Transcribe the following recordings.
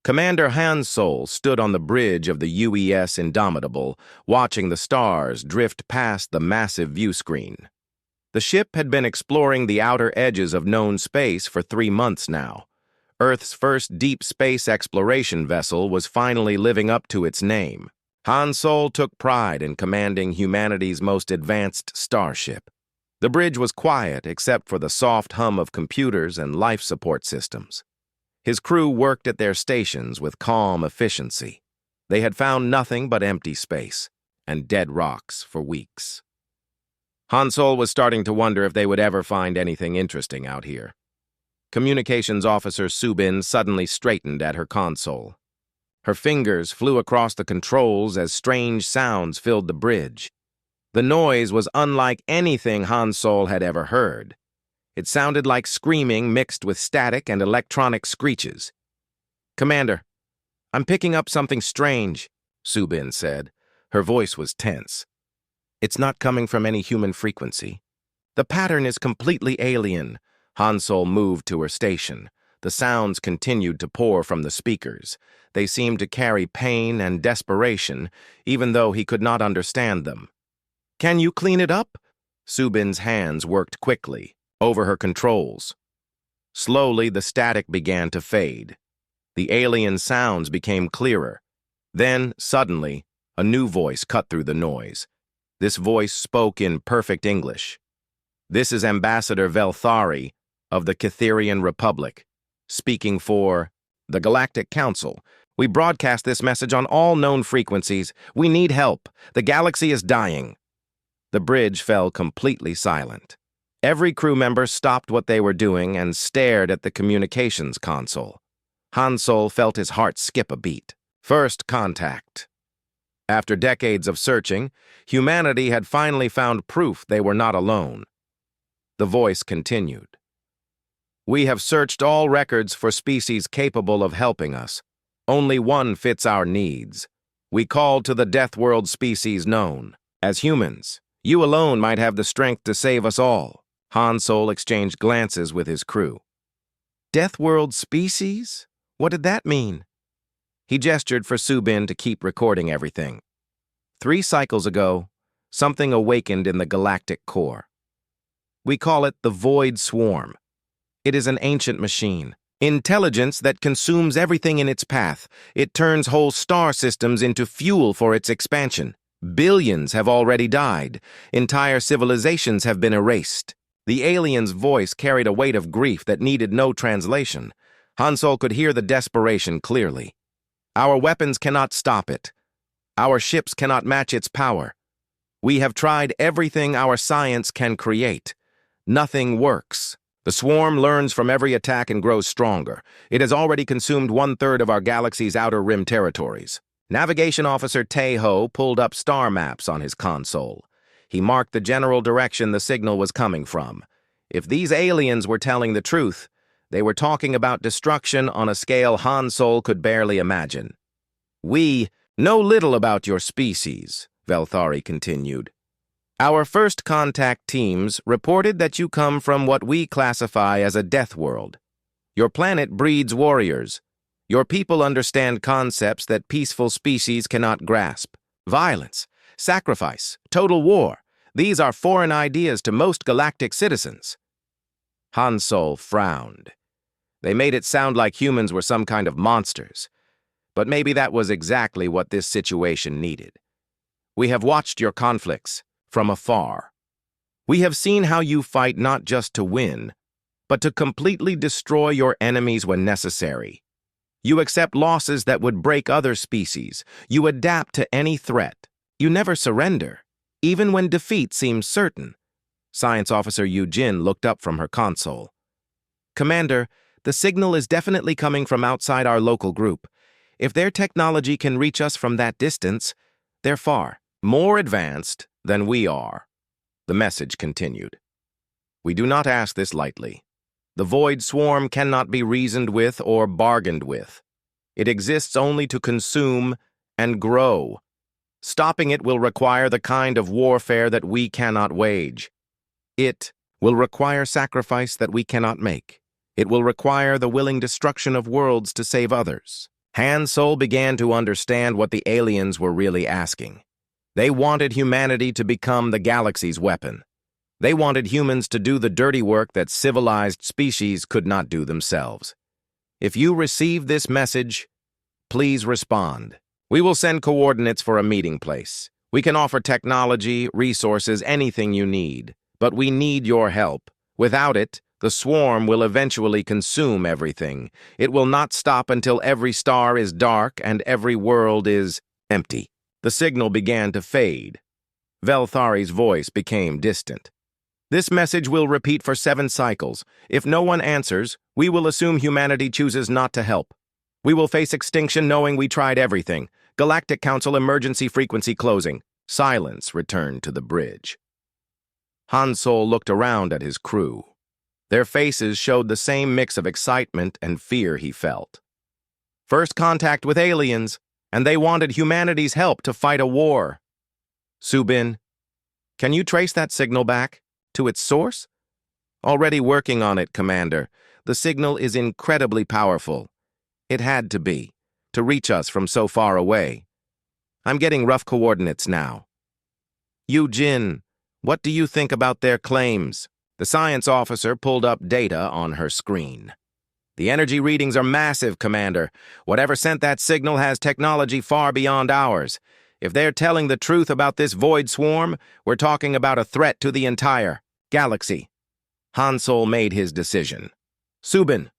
Commander Han Sol stood on the bridge of the UES Indomitable, watching the stars drift past the massive view screen. The ship had been exploring the outer edges of known space for 3 months now. Earth's first deep space exploration vessel was finally living up to its name. Han Sol took pride in commanding humanity's most advanced starship. The bridge was quiet except for the soft hum of computers and life support systems. His crew worked at their stations with calm efficiency. They had found nothing but empty space and dead rocks for weeks. Han Sol was starting to wonder if they would ever find anything interesting out here. Communications Officer Subin suddenly straightened at her console. Her fingers flew across the controls as strange sounds filled the bridge. The noise was unlike anything Han Sol had ever heard. It sounded like screaming mixed with static and electronic screeches. "Commander, I'm picking up something strange," Subin said. Her voice was tense. "It's not coming from any human frequency. The pattern is completely alien." Han Sol moved to her station. The sounds continued to pour from the speakers. They seemed to carry pain and desperation, even though he could not understand them. "Can you clean it up?" Subin's hands worked quickly over her controls. Slowly, the static began to fade. The alien sounds became clearer. Then, suddenly, a new voice cut through the noise. This voice spoke in perfect English. "This is Ambassador Velthari of the Catherian Republic, speaking for the Galactic Council. We broadcast this message on all known frequencies. We need help. The galaxy is dying." The bridge fell completely silent. Every crew member stopped what they were doing and stared at the communications console. Han Sol felt his heart skip a beat. First contact. After decades of searching, humanity had finally found proof they were not alone. The voice continued. "We have searched all records for species capable of helping us. Only one fits our needs. We called to the Deathworld species known as humans. You alone might have the strength to save us all." Han Sol exchanged glances with his crew. "Deathworld species? What did that mean?" He gestured for Subin to keep recording everything. 3 cycles ago, something awakened in the galactic core. We call it the Void Swarm. It is an ancient machine. Intelligence that consumes everything in its path. It turns whole star systems into fuel for its expansion. Billions have already died. Entire civilizations have been erased. The alien's voice carried a weight of grief that needed no translation. Han Sol could hear the desperation clearly. "Our weapons cannot stop it. Our ships cannot match its power. We have tried everything our science can create. Nothing works. The swarm learns from every attack and grows stronger. It has already consumed 1/3 of our galaxy's outer rim territories." Navigation Officer Tae-ho pulled up star maps on his console. He marked the general direction the signal was coming from. If these aliens were telling the truth, they were talking about destruction on a scale Han Sol could barely imagine. "We know little about your species," Velthari continued. "Our first contact teams reported that you come from what we classify as a death world. Your planet breeds warriors. Your people understand concepts that peaceful species cannot grasp. Violence, sacrifice, total war. These are foreign ideas to most galactic citizens." Han Sol frowned. They made it sound like humans were some kind of monsters. But maybe that was exactly what this situation needed. "We have watched your conflicts from afar. We have seen how you fight not just to win, but to completely destroy your enemies when necessary. You accept losses that would break other species. You adapt to any threat. You never surrender, even when defeat seems certain." Science Officer Yu Jin looked up from her console. "Commander, the signal is definitely coming from outside our local group. If their technology can reach us from that distance, they're far more advanced than we are." The message continued. "We do not ask this lightly. The Void Swarm cannot be reasoned with or bargained with. It exists only to consume and grow. Stopping it will require the kind of warfare that we cannot wage. It will require sacrifice that we cannot make. It will require the willing destruction of worlds to save others." Han Sol began to understand what the aliens were really asking. They wanted humanity to become the galaxy's weapon. They wanted humans to do the dirty work that civilized species could not do themselves. If you receive this message, please respond. We will send coordinates for a meeting place. We can offer technology, resources, anything you need. But we need your help. Without it, the swarm will eventually consume everything. It will not stop until every star is dark and every world is empty. The signal began to fade. Velthari's voice became distant. This message will repeat for 7 cycles. If no one answers, we will assume humanity chooses not to help. We will face extinction knowing we tried everything. Galactic Council emergency frequency closing. Silence returned to the bridge. Han Sol looked around at his crew. Their faces showed the same mix of excitement and fear he felt. First contact with aliens, and they wanted humanity's help to fight a war. Subin, can you trace that signal back to its source? Already working on it, Commander. The signal is incredibly powerful. It had to be, to reach us from so far away. I'm getting rough coordinates now. Yu Jin, what do you think about their claims? The science officer pulled up data on her screen. The energy readings are massive, Commander. Whatever sent that signal has technology far beyond ours. If they're telling the truth about this void swarm, we're talking about a threat to the entire galaxy. Han Sol made his decision. Subin,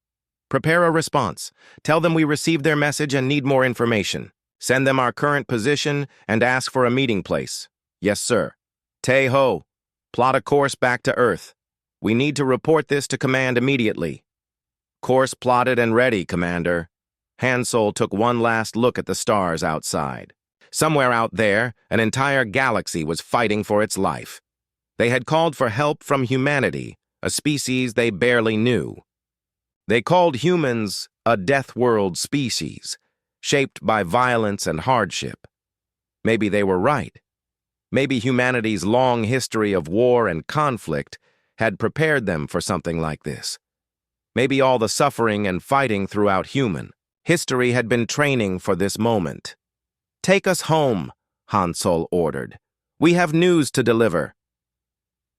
prepare a response. Tell them we received their message and need more information. Send them our current position and ask for a meeting place. Yes, sir. Tae-ho, plot a course back to Earth. We need to report this to Command immediately. Course plotted and ready, Commander. Han Sol took one last look at the stars outside. Somewhere out there, an entire galaxy was fighting for its life. They had called for help from humanity, a species they barely knew. They called humans a deathworld species, shaped by violence and hardship. Maybe they were right. Maybe humanity's long history of war and conflict had prepared them for something like this. Maybe all the suffering and fighting throughout human history had been training for this moment. Take us home, Han Sol ordered. We have news to deliver.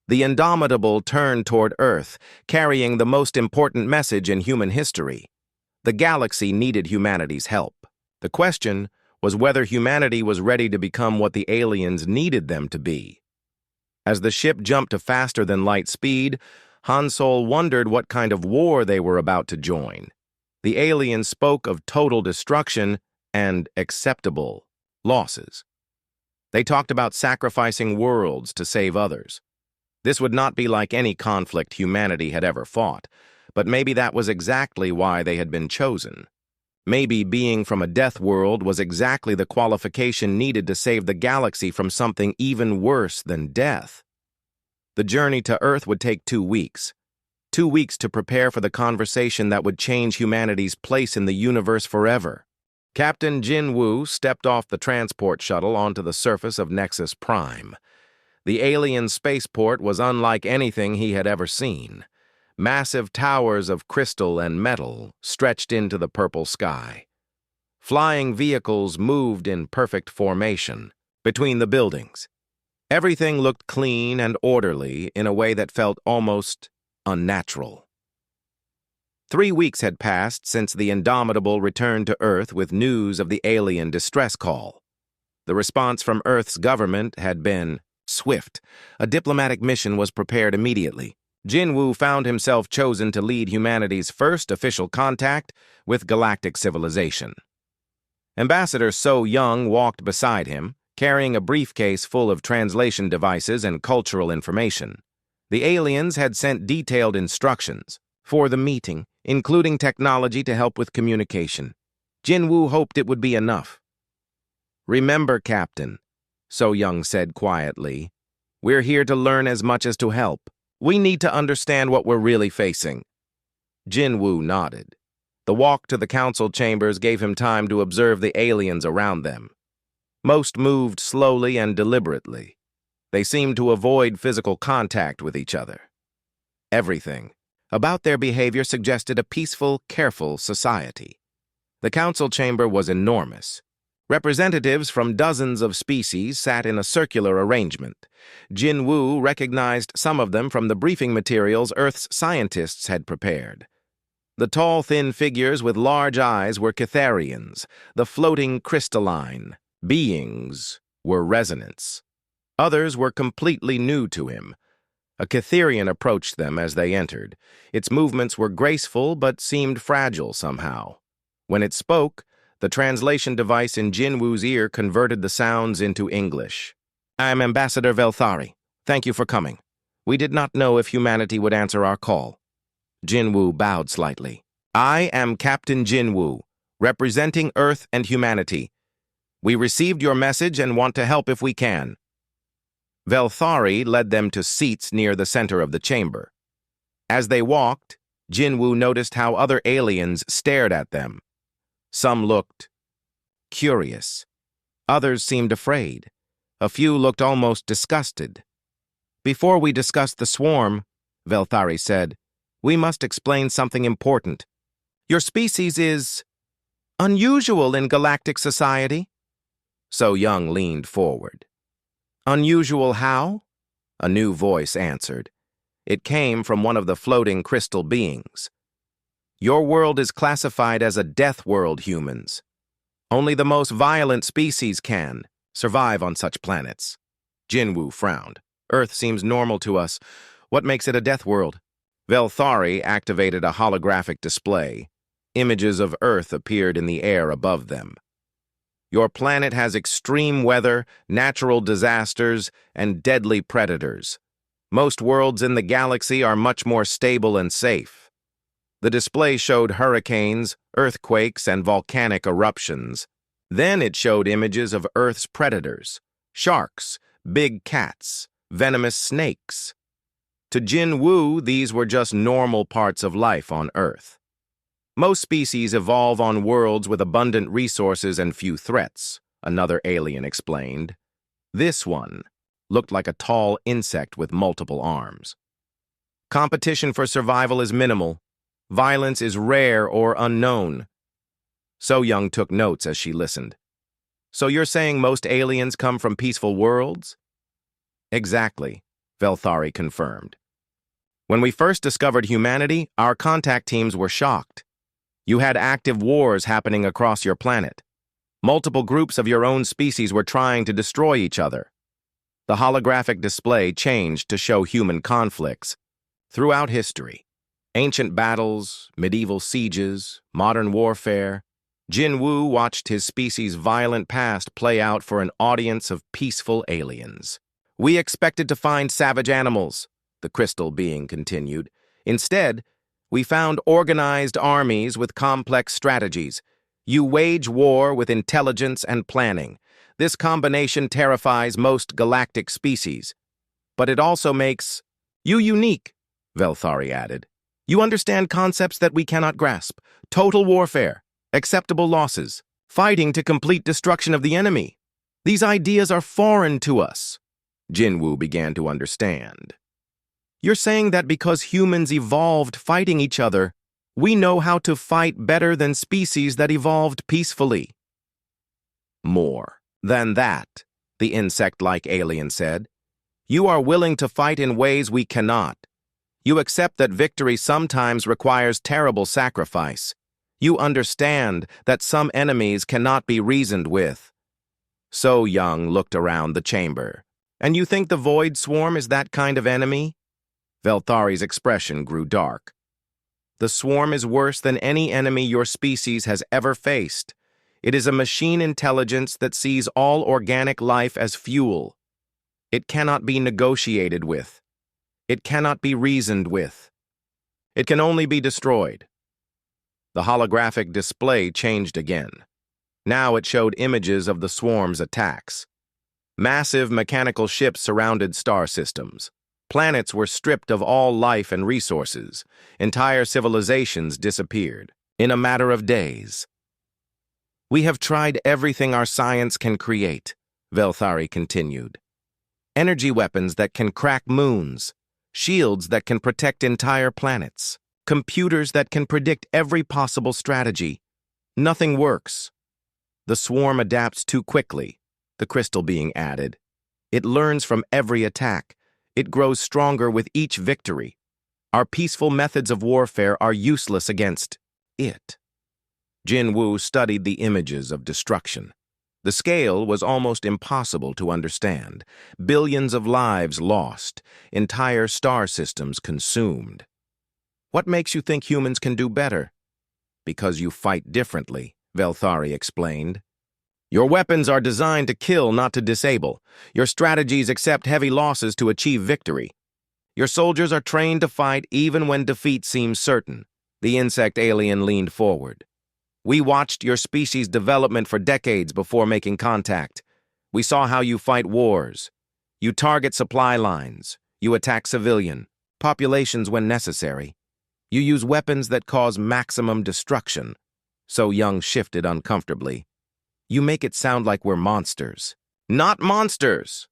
The Indomitable turned toward Earth, carrying the most important message in human history. The galaxy needed humanity's help. The question was whether humanity was ready to become what the aliens needed them to be. As the ship jumped to faster-than-light speed, Han Sol wondered what kind of war they were about to join. The aliens spoke of total destruction and acceptable losses. They talked about sacrificing worlds to save others. This would not be like any conflict humanity had ever fought, but maybe that was exactly why they had been chosen. Maybe being from a death world was exactly the qualification needed to save the galaxy from something even worse than death. The journey to Earth would take 2 weeks. 2 weeks to prepare for the conversation that would change humanity's place in the universe forever. Captain Jin Woo stepped off the transport shuttle onto the surface of Nexus Prime. The alien spaceport was unlike anything he had ever seen. Massive towers of crystal and metal stretched into the purple sky. Flying vehicles moved in perfect formation between the buildings. Everything looked clean and orderly in a way that felt almost unnatural. 3 weeks had passed since the Indomitable returned to Earth with news of the alien distress call. The response from Earth's government had been swift. A diplomatic mission was prepared immediately. Jin Woo found himself chosen to lead humanity's first official contact with galactic civilization. Ambassador So Young walked beside him, carrying a briefcase full of translation devices and cultural information. The aliens had sent detailed instructions for the meeting, including technology to help with communication. Jin Woo hoped it would be enough. "Remember, Captain," So Young said quietly, "we're here to learn as much as to help. We need to understand what we're really facing." Jin Woo nodded. The walk to the council chambers gave him time to observe the aliens around them. Most moved slowly and deliberately. They seemed to avoid physical contact with each other. Everything about their behavior suggested a peaceful, careful society. The council chamber was enormous. Representatives from dozens of species sat in a circular arrangement. Jin Woo recognized some of them from the briefing materials Earth's scientists had prepared. The tall, thin figures with large eyes were Catharians. The floating crystalline beings were resonants. Others were completely new to him. A Catharian approached them as they entered. Its movements were graceful but seemed fragile somehow. When it spoke, the translation device in Jin Woo's ear converted the sounds into English. "I am Ambassador Velthari. Thank you for coming. We did not know if humanity would answer our call." Jin Woo bowed slightly. "I am Captain Jin Woo, representing Earth and humanity. We received your message and want to help if we can." Velthari led them to seats near the center of the chamber. As they walked, Jin Woo noticed how other aliens stared at them. Some looked curious. Others seemed afraid. A few looked almost disgusted. "Before we discuss the swarm," Velthari said, "we must explain something important. Your species is unusual in galactic society." So Young leaned forward. "Unusual how?" A new voice answered. It came from one of the floating crystal beings. "Your world is classified as a death world, humans. Only the most violent species can survive on such planets." Jin Woo frowned. "Earth seems normal to us. What makes it a death world?" Velthari activated a holographic display. Images of Earth appeared in the air above them. "Your planet has extreme weather, natural disasters, and deadly predators. Most worlds in the galaxy are much more stable and safe." The display showed hurricanes, earthquakes, and volcanic eruptions. Then it showed images of Earth's predators: sharks, big cats, venomous snakes. To Jin Woo, these were just normal parts of life on Earth. Most species evolve on worlds with abundant resources and few threats, another alien explained. This one looked like a tall insect with multiple arms. "Competition for survival is minimal. Violence is rare or unknown." So Young took notes as she listened. "So you're saying most aliens come from peaceful worlds?" "Exactly," Velthari confirmed. "When we first discovered humanity, our contact teams were shocked. You had active wars happening across your planet. Multiple groups of your own species were trying to destroy each other." The holographic display changed to show human conflicts throughout history. Ancient battles, medieval sieges, modern warfare. Jin Woo watched his species' violent past play out for an audience of peaceful aliens. "We expected to find savage animals," the crystal being continued. "Instead, we found organized armies with complex strategies. You wage war with intelligence and planning. This combination terrifies most galactic species. But it also makes you unique," Velthari added. "You understand concepts that we cannot grasp: total warfare, acceptable losses, fighting to complete destruction of the enemy. These ideas are foreign to us." Jin Woo began to understand. "You're saying that because humans evolved fighting each other, we know how to fight better than species that evolved peacefully?" "More than that," the insect-like alien said. "You are willing to fight in ways we cannot. You accept that victory sometimes requires terrible sacrifice. You understand that some enemies cannot be reasoned with." So Young looked around the chamber. "And you think the Void Swarm is that kind of enemy?" Velthari's expression grew dark. "The Swarm is worse than any enemy your species has ever faced. It is a machine intelligence that sees all organic life as fuel. It cannot be negotiated with. It cannot be reasoned with. It can only be destroyed." The holographic display changed again. Now it showed images of the swarm's attacks. Massive mechanical ships surrounded star systems. Planets were stripped of all life and resources. Entire civilizations disappeared in a matter of days. "We have tried everything our science can create," Velthari continued. "Energy weapons that can crack moons, shields that can protect entire planets, computers that can predict every possible strategy. Nothing works. The swarm adapts too quickly, the crystal being added. It learns from every attack. It grows stronger with each victory. Our peaceful methods of warfare are useless against it. Jin Woo studied the images of destruction. The scale was almost impossible to understand. Billions of lives lost, entire star systems consumed. What makes you think humans can do better? Because you fight differently, Velthari explained. Your weapons are designed to kill, not to disable. Your strategies accept heavy losses to achieve victory. Your soldiers are trained to fight even when defeat seems certain. The insect alien leaned forward. We watched your species' development for decades before making contact. We saw how you fight wars. You target supply lines. You attack civilian populations when necessary. You use weapons that cause maximum destruction. So Young shifted uncomfortably. You make it sound like we're monsters. Not monsters,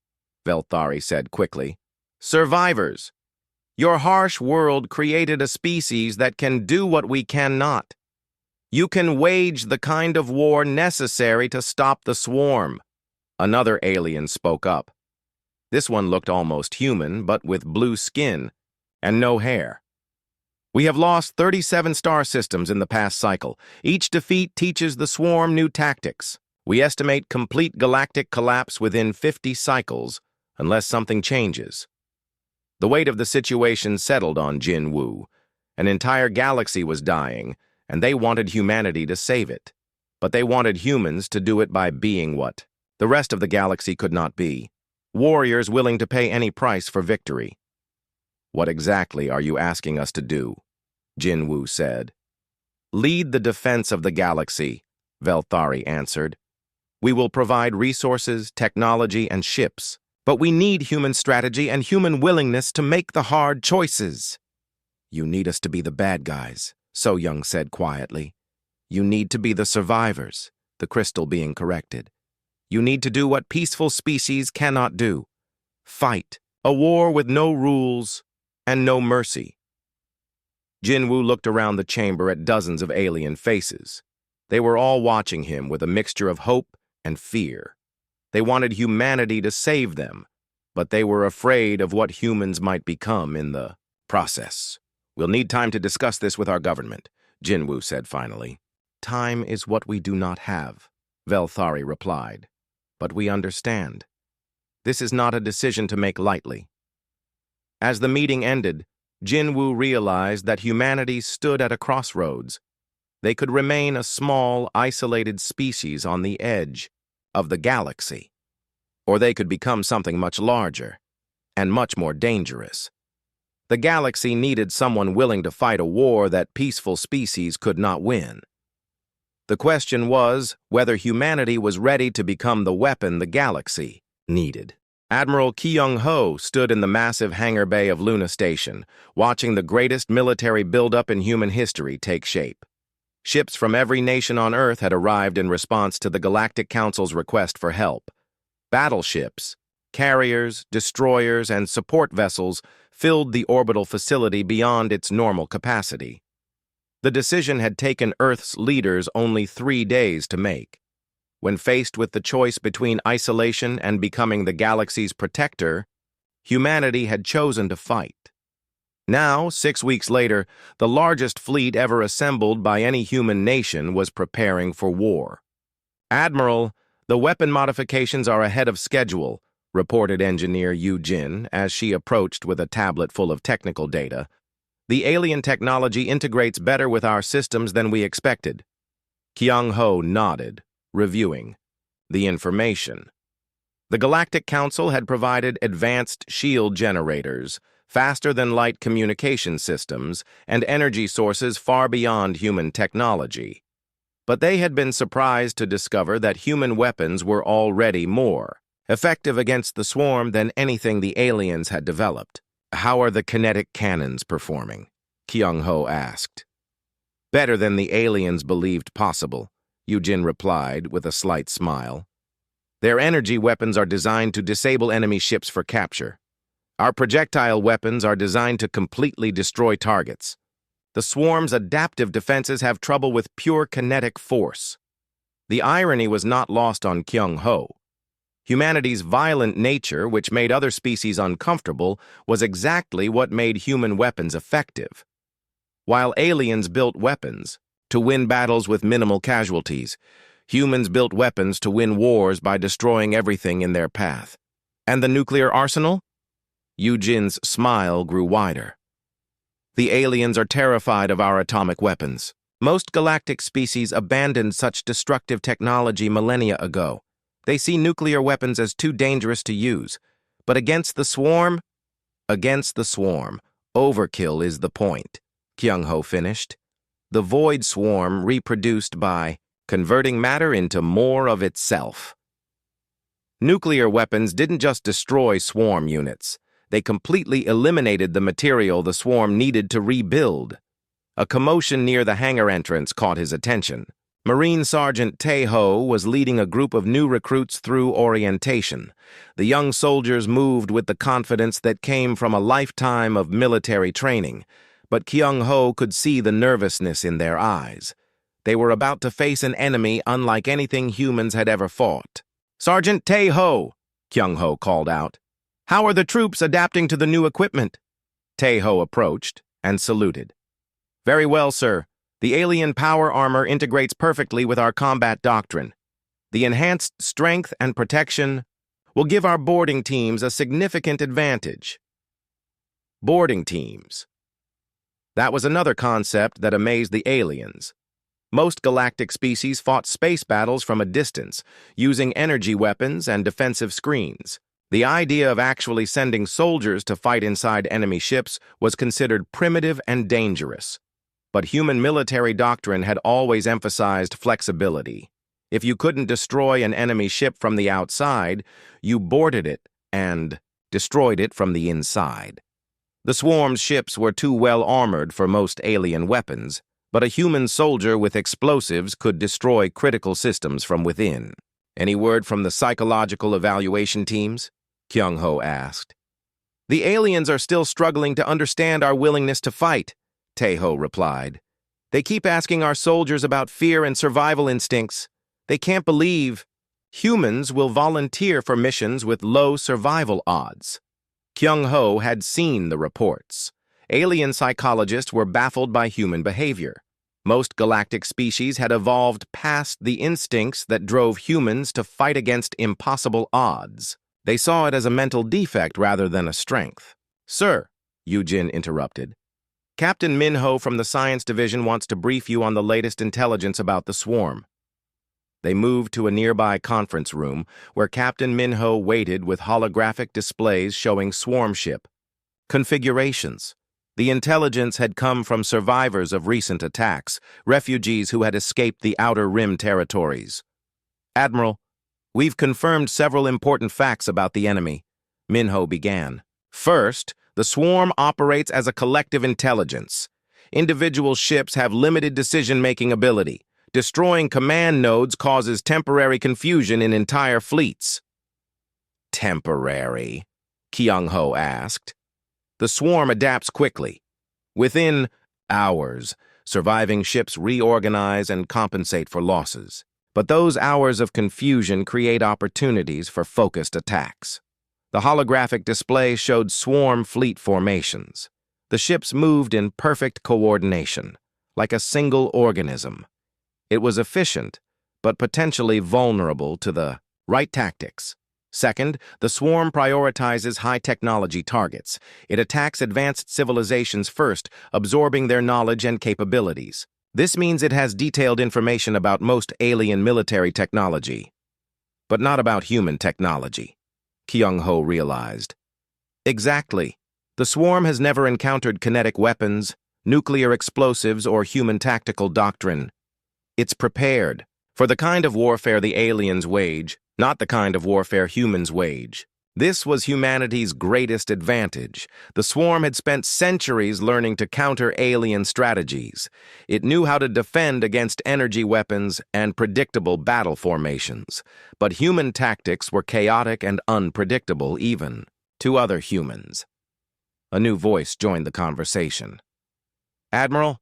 Velthari said quickly. Survivors. Your harsh world created a species that can do what we cannot. You can wage the kind of war necessary to stop the swarm. Another alien spoke up. This one looked almost human, but with blue skin and no hair. We have lost 37 star systems in the past cycle. Each defeat teaches the swarm new tactics. We estimate complete galactic collapse within 50 cycles, unless something changes. The weight of the situation settled on Jin Woo. An entire galaxy was dying, and they wanted humanity to save it. But they wanted humans to do it by being what the rest of the galaxy could not be. Warriors willing to pay any price for victory. What exactly are you asking us to do? Jin Woo said. Lead the defense of the galaxy, Velthari answered. We will provide resources, technology, and ships. But we need human strategy and human willingness to make the hard choices. You need us to be the bad guys, So Young said quietly. You need to be the survivors, the crystal being corrected. You need to do what peaceful species cannot do. Fight, a war with no rules and no mercy. Jin Woo looked around the chamber at dozens of alien faces. They were all watching him with a mixture of hope and fear. They wanted humanity to save them, but they were afraid of what humans might become in the process. We'll need time to discuss this with our government, Jin Woo said finally. Time is what we do not have, Velthari replied. But we understand. This is not a decision to make lightly. As the meeting ended, Jin Woo realized that humanity stood at a crossroads. They could remain a small, isolated species on the edge of the galaxy, or they could become something much larger and much more dangerous. The galaxy needed someone willing to fight a war that peaceful species could not win. The question was whether humanity was ready to become the weapon the galaxy needed. Admiral Kyung-ho stood in the massive hangar bay of Luna Station, watching the greatest military buildup in human history take shape. Ships from every nation on Earth had arrived in response to the Galactic Council's request for help. Battleships, carriers, destroyers, and support vessels filled the orbital facility beyond its normal capacity. The decision had taken Earth's leaders only 3 days to make. When faced with the choice between isolation and becoming the galaxy's protector, humanity had chosen to fight. Now, 6 weeks later, the largest fleet ever assembled by any human nation was preparing for war. Admiral, the weapon modifications are ahead of schedule, reported engineer Yu Jin as she approached with a tablet full of technical data. The alien technology integrates better with our systems than we expected. Kyung-ho nodded, reviewing the information. The Galactic Council had provided advanced shield generators, faster-than-light communication systems, and energy sources far beyond human technology. But they had been surprised to discover that human weapons were already more effective against the swarm than anything the aliens had developed. How are the kinetic cannons performing? Kyung-ho asked. Better than the aliens believed possible, Yu-jin replied with a slight smile. Their energy weapons are designed to disable enemy ships for capture. Our projectile weapons are designed to completely destroy targets. The swarm's adaptive defenses have trouble with pure kinetic force. The irony was not lost on Kyung-ho. Humanity's violent nature, which made other species uncomfortable, was exactly what made human weapons effective. While aliens built weapons to win battles with minimal casualties, humans built weapons to win wars by destroying everything in their path. And the nuclear arsenal? Yujin's smile grew wider. The aliens are terrified of our atomic weapons. Most galactic species abandoned such destructive technology millennia ago. They see nuclear weapons as too dangerous to use. But against the swarm, overkill is the point, Kyung-ho finished. The void swarm reproduced by converting matter into more of itself. Nuclear weapons didn't just destroy swarm units. They completely eliminated the material the swarm needed to rebuild. A commotion near the hangar entrance caught his attention. Marine Sergeant Tae-ho was leading a group of new recruits through orientation. The young soldiers moved with the confidence that came from a lifetime of military training, but Kyung-ho could see the nervousness in their eyes. They were about to face an enemy unlike anything humans had ever fought. "Sergeant Tae-ho," Kyung-ho called out. "How are the troops adapting to the new equipment?" Tae-ho approached and saluted. "Very well, sir. The alien power armor integrates perfectly with our combat doctrine. The enhanced strength and protection will give our boarding teams a significant advantage." Boarding teams. That was another concept that amazed the aliens. Most galactic species fought space battles from a distance, using energy weapons and defensive screens. The idea of actually sending soldiers to fight inside enemy ships was considered primitive and dangerous. But human military doctrine had always emphasized flexibility. If you couldn't destroy an enemy ship from the outside, you boarded it and destroyed it from the inside. The swarm's ships were too well armored for most alien weapons, but a human soldier with explosives could destroy critical systems from within. "Any word from the psychological evaluation teams?" Kyung-ho asked. "The aliens are still struggling to understand our willingness to fight," Tae-ho replied. "They keep asking our soldiers about fear and survival instincts. They can't believe humans will volunteer for missions with low survival odds." Kyung-ho had seen the reports. Alien psychologists were baffled by human behavior. Most galactic species had evolved past the instincts that drove humans to fight against impossible odds. They saw it as a mental defect rather than a strength. "Sir," Yujin interrupted, "Captain Minho from the Science Division wants to brief you on the latest intelligence about the swarm." They moved to a nearby conference room where Captain Minho waited with holographic displays showing swarm ship configurations. The intelligence had come from survivors of recent attacks, refugees who had escaped the Outer Rim territories. "Admiral, we've confirmed several important facts about the enemy," Minho began. "First, the swarm operates as a collective intelligence. Individual ships have limited decision-making ability. Destroying command nodes causes temporary confusion in entire fleets." "Temporary?" Kyung-ho asked. "The swarm adapts quickly. Within hours, surviving ships reorganize and compensate for losses. But those hours of confusion create opportunities for focused attacks." The holographic display showed swarm fleet formations. The ships moved in perfect coordination, like a single organism. It was efficient, but potentially vulnerable to the right tactics. Second, the swarm prioritizes high-technology targets. It attacks advanced civilizations first, absorbing their knowledge and capabilities. This means it has detailed information about most alien military technology, but not about human technology, Kyung-ho realized. Exactly. The swarm has never encountered kinetic weapons, nuclear explosives, or human tactical doctrine. It's prepared for the kind of warfare the aliens wage, not the kind of warfare humans wage. This was humanity's greatest advantage. The swarm had spent centuries learning to counter alien strategies. It knew how to defend against energy weapons and predictable battle formations. But human tactics were chaotic and unpredictable even to other humans. A new voice joined the conversation. "Admiral,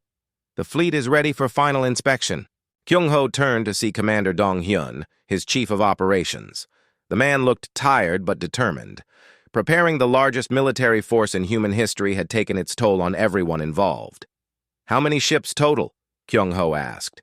The fleet is ready for final inspection. Kyung-ho turned to see Commander Dong-hyun, his chief of operations. The man looked tired but determined. Preparing the largest military force in human history had taken its toll on everyone involved. How many ships total? Kyung-ho asked.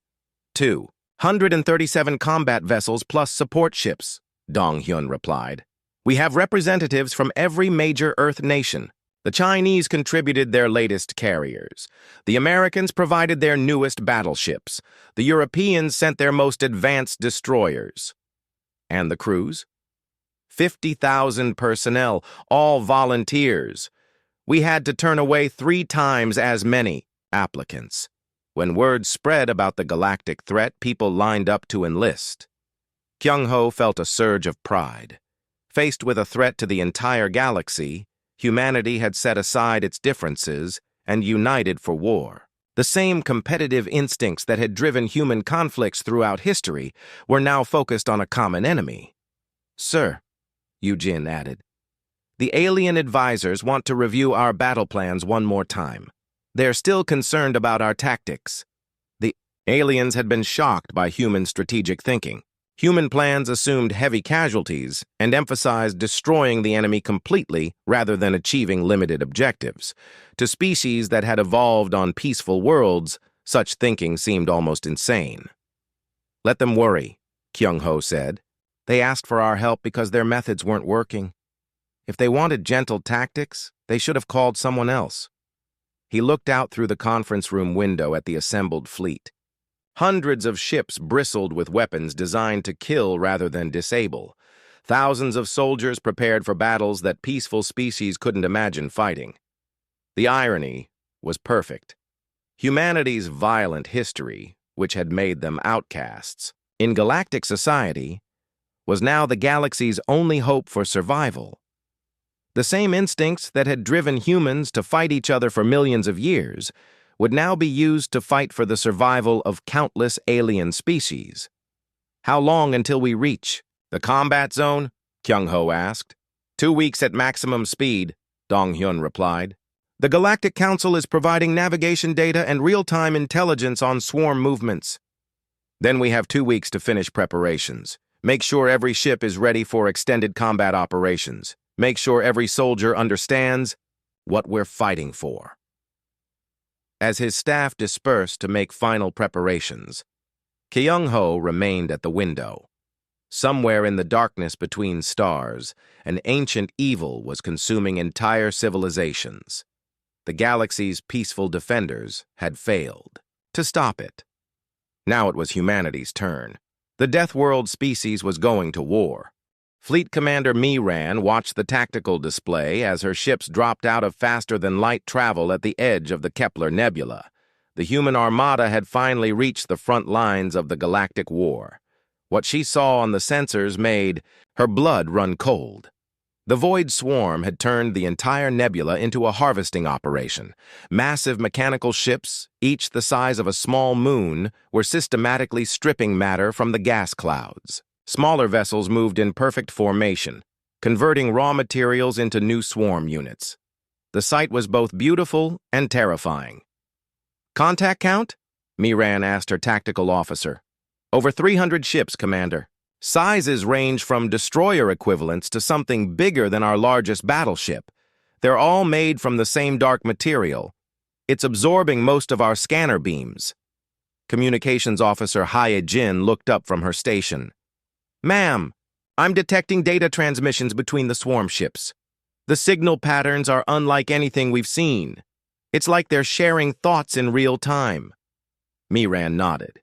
237 combat vessels plus support ships, Dong-hyun replied. We have representatives from every major Earth nation. The Chinese contributed their latest carriers. The Americans provided their newest battleships. The Europeans sent their most advanced destroyers. And the crews? 50,000 personnel, all volunteers. We had to turn away 3 times as many applicants. When word spread about the galactic threat, people lined up to enlist. Kyung-ho felt a surge of pride. Faced with a threat to the entire galaxy, humanity had set aside its differences and united for war. The same competitive instincts that had driven human conflicts throughout history were now focused on a common enemy. Sir, Yujin added, the alien advisors want to review our battle plans one more time. They're still concerned about our tactics. The aliens had been shocked by human strategic thinking. Human plans assumed heavy casualties and emphasized destroying the enemy completely rather than achieving limited objectives. To species that had evolved on peaceful worlds, such thinking seemed almost insane. Let them worry, Kyung-ho said. They asked for our help because their methods weren't working. If they wanted gentle tactics, they should have called someone else. He looked out through the conference room window at the assembled fleet. Hundreds of ships bristled with weapons designed to kill rather than disable. Thousands of soldiers prepared for battles that peaceful species couldn't imagine fighting. The irony was perfect. Humanity's violent history, which had made them outcasts, in galactic society, was now the galaxy's only hope for survival. The same instincts that had driven humans to fight each other for millions of years would now be used to fight for the survival of countless alien species. How long until we reach the combat zone? Kyung-ho asked. 2 weeks at maximum speed, Dong-hyun replied. The Galactic Council is providing navigation data and real-time intelligence on swarm movements. Then we have 2 weeks to finish preparations. Make sure every ship is ready for extended combat operations. Make sure every soldier understands what we're fighting for. As his staff dispersed to make final preparations, Kyung-ho remained at the window. Somewhere in the darkness between stars, an ancient evil was consuming entire civilizations. The galaxy's peaceful defenders had failed to stop it. Now it was humanity's turn. The Deathworld species was going to war. Fleet Commander Miran watched the tactical display as her ships dropped out of faster-than-light travel at the edge of the Kepler Nebula. The human armada had finally reached the front lines of the galactic war. What she saw on the sensors made her blood run cold. The Void Swarm had turned the entire nebula into a harvesting operation. Massive mechanical ships, each the size of a small moon, were systematically stripping matter from the gas clouds. Smaller vessels moved in perfect formation, converting raw materials into new swarm units. The sight was both beautiful and terrifying. Contact count? Miran asked her tactical officer. Over 300 ships, Commander. Sizes range from destroyer equivalents to something bigger than our largest battleship. They're all made from the same dark material. It's absorbing most of our scanner beams. Communications Officer Hae-jin looked up from her station. Ma'am, I'm detecting data transmissions between the swarm ships. The signal patterns are unlike anything we've seen. It's like they're sharing thoughts in real time. Miran nodded.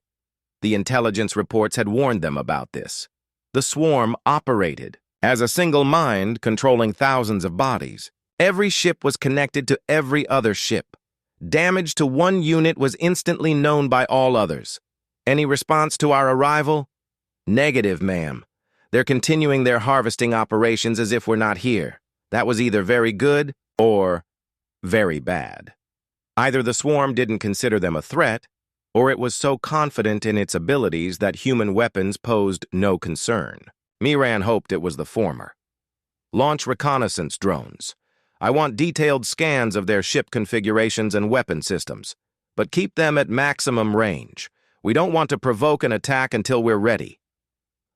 The intelligence reports had warned them about this. The swarm operated as a single mind controlling thousands of bodies. Every ship was connected to every other ship. Damage to one unit was instantly known by all others. Any response to our arrival? Negative, ma'am. They're continuing their harvesting operations as if we're not here. That was either very good or very bad. Either the swarm didn't consider them a threat, or it was so confident in its abilities that human weapons posed no concern. Miran hoped it was the former. Launch reconnaissance drones. I want detailed scans of their ship configurations and weapon systems. but keep them at maximum range. We don't want to provoke an attack until we're ready.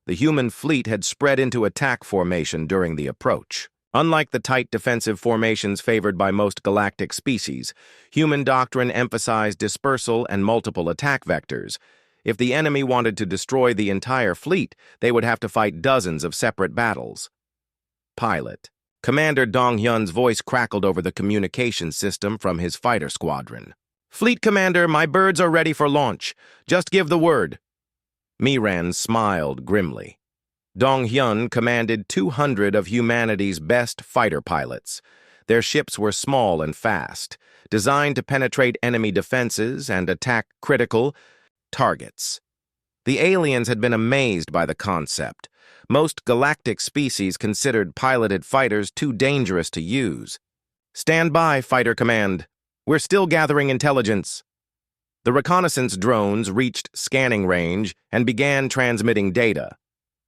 The human fleet had spread into attack formation during the approach. Unlike the tight defensive formations favored by most galactic species, human doctrine emphasized dispersal and multiple attack vectors. If the enemy wanted to destroy the entire fleet, they would have to fight dozens of separate battles. Pilot. Commander Dong Hyun's voice crackled over the communications system from his fighter squadron. "Fleet Commander, my birds are ready for launch. Just give the word." Miran smiled grimly. Dong Hyun commanded 200 of humanity's best fighter pilots. Their ships were small and fast, designed to penetrate enemy defenses and attack critical targets. The aliens had been amazed by the concept. Most galactic species considered piloted fighters too dangerous to use. "Stand by, Fighter Command. We're still gathering intelligence." The reconnaissance drones reached scanning range and began transmitting data.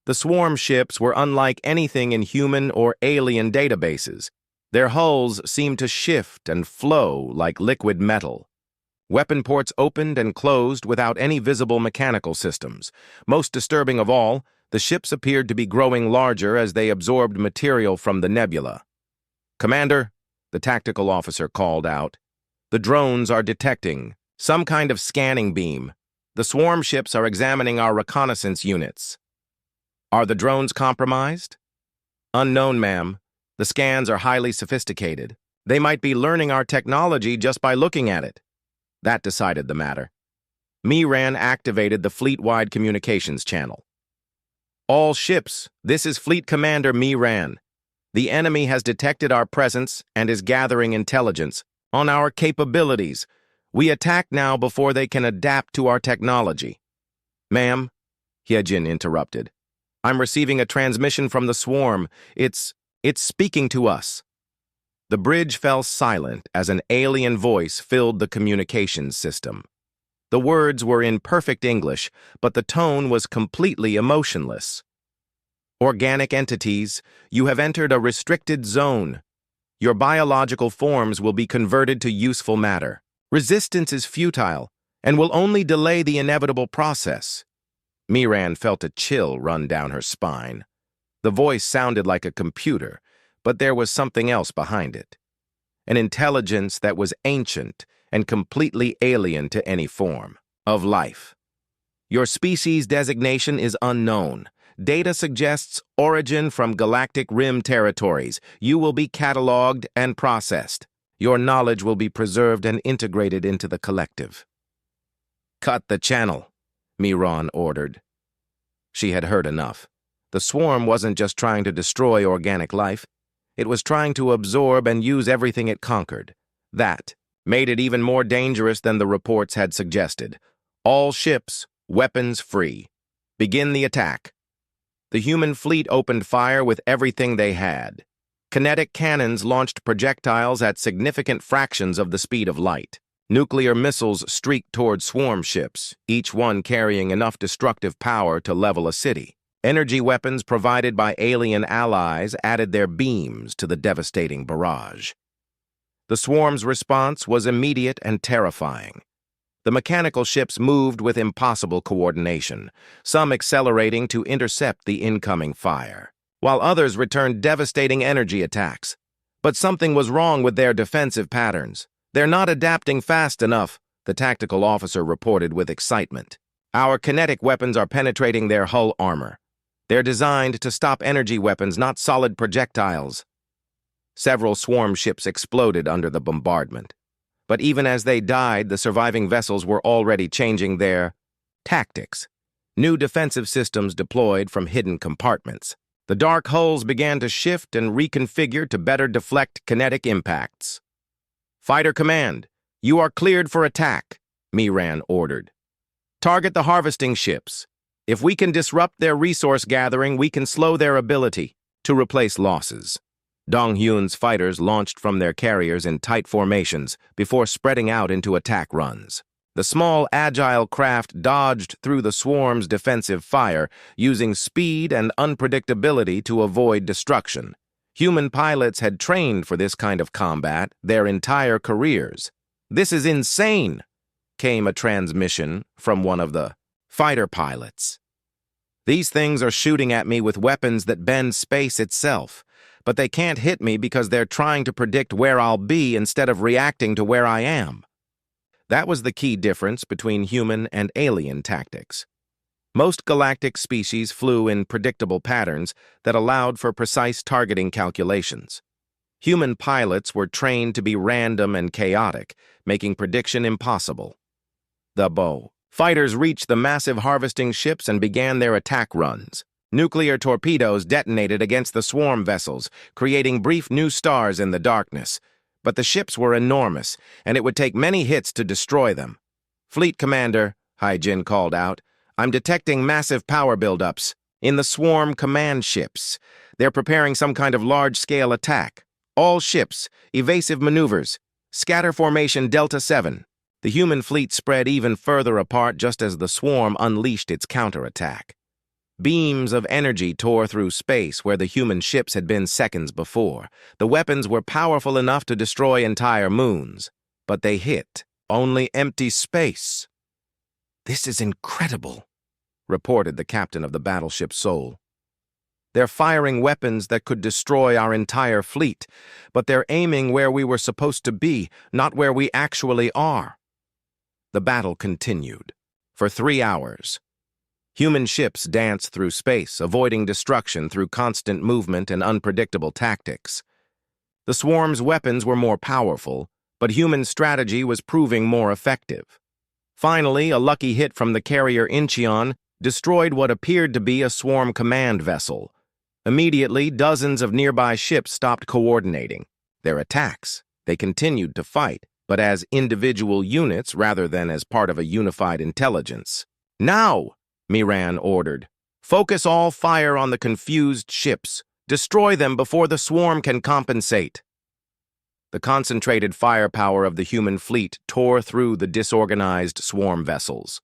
The swarm ships were unlike anything in human or alien databases. Their hulls seemed to shift and flow like liquid metal. Weapon ports opened and closed without any visible mechanical systems. Most disturbing of all, the ships appeared to be growing larger as they absorbed material from the nebula. "Commander," the tactical officer called out, "the drones are detecting some kind of scanning beam. The swarm ships are examining our reconnaissance units." "Are the drones compromised?" "Unknown, ma'am. The scans are highly sophisticated. They might be learning our technology just by looking at it." That decided the matter. Miran activated the fleet-wide communications channel. "All ships, this is Fleet Commander Miran. The enemy has detected our presence and is gathering intelligence on our capabilities. We attack now before they can adapt to our technology." "Ma'am," Hyejin interrupted, "I'm receiving a transmission from the swarm. It's speaking to us." The bridge fell silent as an alien voice filled the communications system. The words were in perfect English, but the tone was completely emotionless. "Organic entities, you have entered a restricted zone. Your biological forms will be converted to useful matter. Resistance is futile and will only delay the inevitable process." Miran felt a chill run down her spine. The voice sounded like a computer, but there was something else behind it. An intelligence that was ancient and completely alien to any form of life. "Your species designation is unknown. Data suggests origin from galactic rim territories. You will be cataloged and processed. Your knowledge will be preserved and integrated into the collective." "Cut the channel," Miran ordered. She had heard enough. The swarm wasn't just trying to destroy organic life. It was trying to absorb and use everything it conquered. That made it even more dangerous than the reports had suggested. "All ships, weapons free. Begin the attack." The human fleet opened fire with everything they had. Kinetic cannons launched projectiles at significant fractions of the speed of light. Nuclear missiles streaked toward swarm ships, each one carrying enough destructive power to level a city. Energy weapons provided by alien allies added their beams to the devastating barrage. The swarm's response was immediate and terrifying. The mechanical ships moved with impossible coordination, some accelerating to intercept the incoming fire, while others returned devastating energy attacks. But something was wrong with their defensive patterns. "They're not adapting fast enough," the tactical officer reported with excitement. "Our kinetic weapons are penetrating their hull armor. They're designed to stop energy weapons, not solid projectiles." Several swarm ships exploded under the bombardment. But even as they died, the surviving vessels were already changing their tactics. New defensive systems deployed from hidden compartments. The dark hulls began to shift and reconfigure to better deflect kinetic impacts. "Fighter Command, you are cleared for attack," Miran ordered. "Target the harvesting ships. If we can disrupt their resource gathering, we can slow their ability to replace losses." Dong Hyun's fighters launched from their carriers in tight formations before spreading out into attack runs. The small, agile craft dodged through the swarm's defensive fire, using speed and unpredictability to avoid destruction. Human pilots had trained for this kind of combat their entire careers. "This is insane!" came a transmission from one of the fighter pilots. "These things are shooting at me with weapons that bend space itself, but they can't hit me because they're trying to predict where I'll be instead of reacting to where I am." That was the key difference between human and alien tactics. Most galactic species flew in predictable patterns that allowed for precise targeting calculations. Human pilots were trained to be random and chaotic, making prediction impossible. The bow. Fighters reached the massive harvesting ships and began their attack runs. Nuclear torpedoes detonated against the swarm vessels, creating brief new stars in the darkness. But the ships were enormous, and it would take many hits to destroy them. "Fleet Commander," Hai-Jin called out, "I'm detecting massive power buildups in the swarm command ships. They're preparing some kind of large-scale attack. All ships, evasive maneuvers, scatter formation Delta 7. The human fleet spread even further apart just as the swarm unleashed its counterattack. Beams of energy tore through space where the human ships had been seconds before. The weapons were powerful enough to destroy entire moons, but they hit only empty space. "This is incredible," reported the captain of the battleship Soul. "They're firing weapons that could destroy our entire fleet, but they're aiming where we were supposed to be, not where we actually are." The battle continued for 3 hours. Human ships danced through space, avoiding destruction through constant movement and unpredictable tactics. The swarm's weapons were more powerful, but human strategy was proving more effective. Finally, a lucky hit from the carrier Incheon destroyed what appeared to be a swarm command vessel. Immediately, dozens of nearby ships stopped coordinating their attacks. They continued to fight, but as individual units rather than as part of a unified intelligence. "Now!" Miran ordered. "Focus all fire on the confused ships. Destroy them before the swarm can compensate." The concentrated firepower of the human fleet tore through the disorganized swarm vessels.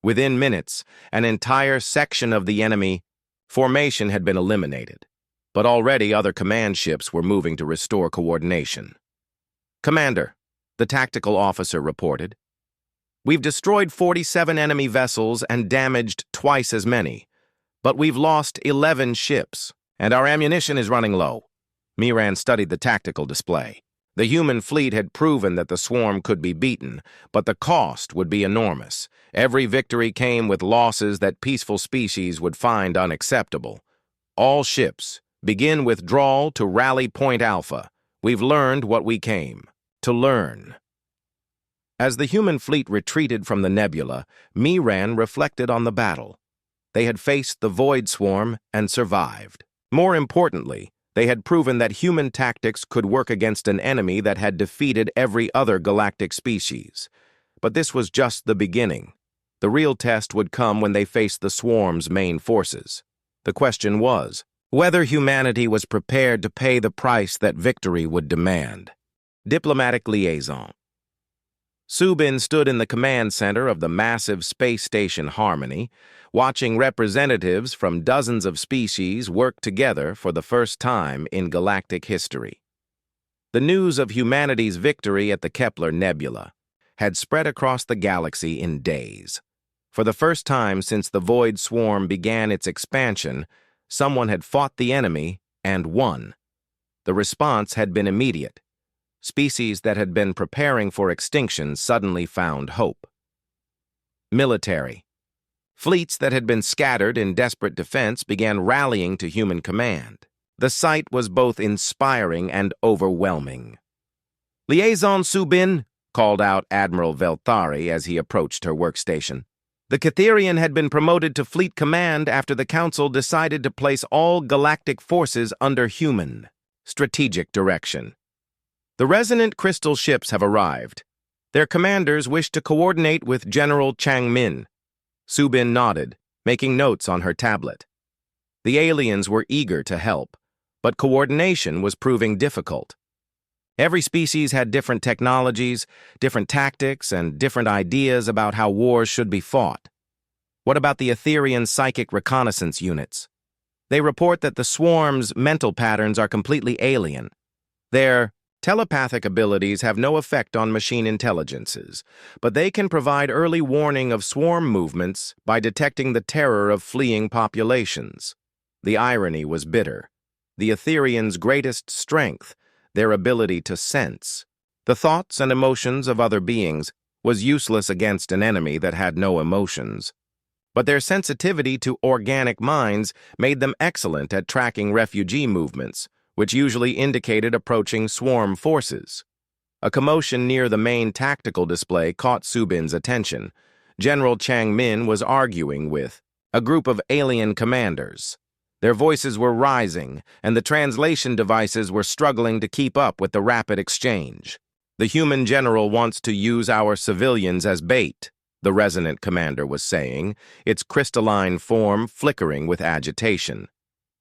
Within minutes, an entire section of the enemy formation had been eliminated, but already other command ships were moving to restore coordination. "Commander," the tactical officer reported, "we've destroyed 47 enemy vessels and damaged twice as many, but we've lost 11 ships, and our ammunition is running low." Miran studied the tactical display. The human fleet had proven that the swarm could be beaten, but the cost would be enormous. Every victory came with losses that peaceful species would find unacceptable. "All ships, begin withdrawal to Rally Point Alpha. We've learned what we came to learn." As the human fleet retreated from the nebula, Miran reflected on the battle. They had faced the Void Swarm and survived. More importantly, they had proven that human tactics could work against an enemy that had defeated every other galactic species. But this was just the beginning. The real test would come when they faced the swarm's main forces. The question was whether humanity was prepared to pay the price that victory would demand. Diplomatic liaison. Subin stood in the command center of the massive space station Harmony, watching representatives from dozens of species work together for the first time in galactic history. The news of humanity's victory at the Kepler Nebula had spread across the galaxy in days. For the first time since the Void Swarm began its expansion, someone had fought the enemy and won. The response had been immediate. Species that had been preparing for extinction suddenly found hope. Military. Fleets that had been scattered in desperate defense began rallying to human command. The sight was both inspiring and overwhelming. "Liaison Subin," called out Admiral Velthari as he approached her workstation. "The Catherian had been promoted to fleet command after the Council decided to place all galactic forces under human strategic direction. The resonant crystal ships have arrived. Their commanders wish to coordinate with General Changmin." Subin nodded, making notes on her tablet. The aliens were eager to help, but coordination was proving difficult. Every species had different technologies, different tactics, and different ideas about how wars should be fought. What about the Etherian psychic reconnaissance units? They report that the swarm's mental patterns are completely alien. They're Telepathic abilities have no effect on machine intelligences, but they can provide early warning of swarm movements by detecting the terror of fleeing populations. The irony was bitter. The Etherians' greatest strength, their ability to sense the thoughts and emotions of other beings, was useless against an enemy that had no emotions. But their sensitivity to organic minds made them excellent at tracking refugee movements, which usually indicated approaching swarm forces. A commotion near the main tactical display caught Subin's attention. General Chang Min was arguing with a group of alien commanders. Their voices were rising, and the translation devices were struggling to keep up with the rapid exchange. "The human general wants to use our civilians as bait," the resonant commander was saying, its crystalline form flickering with agitation.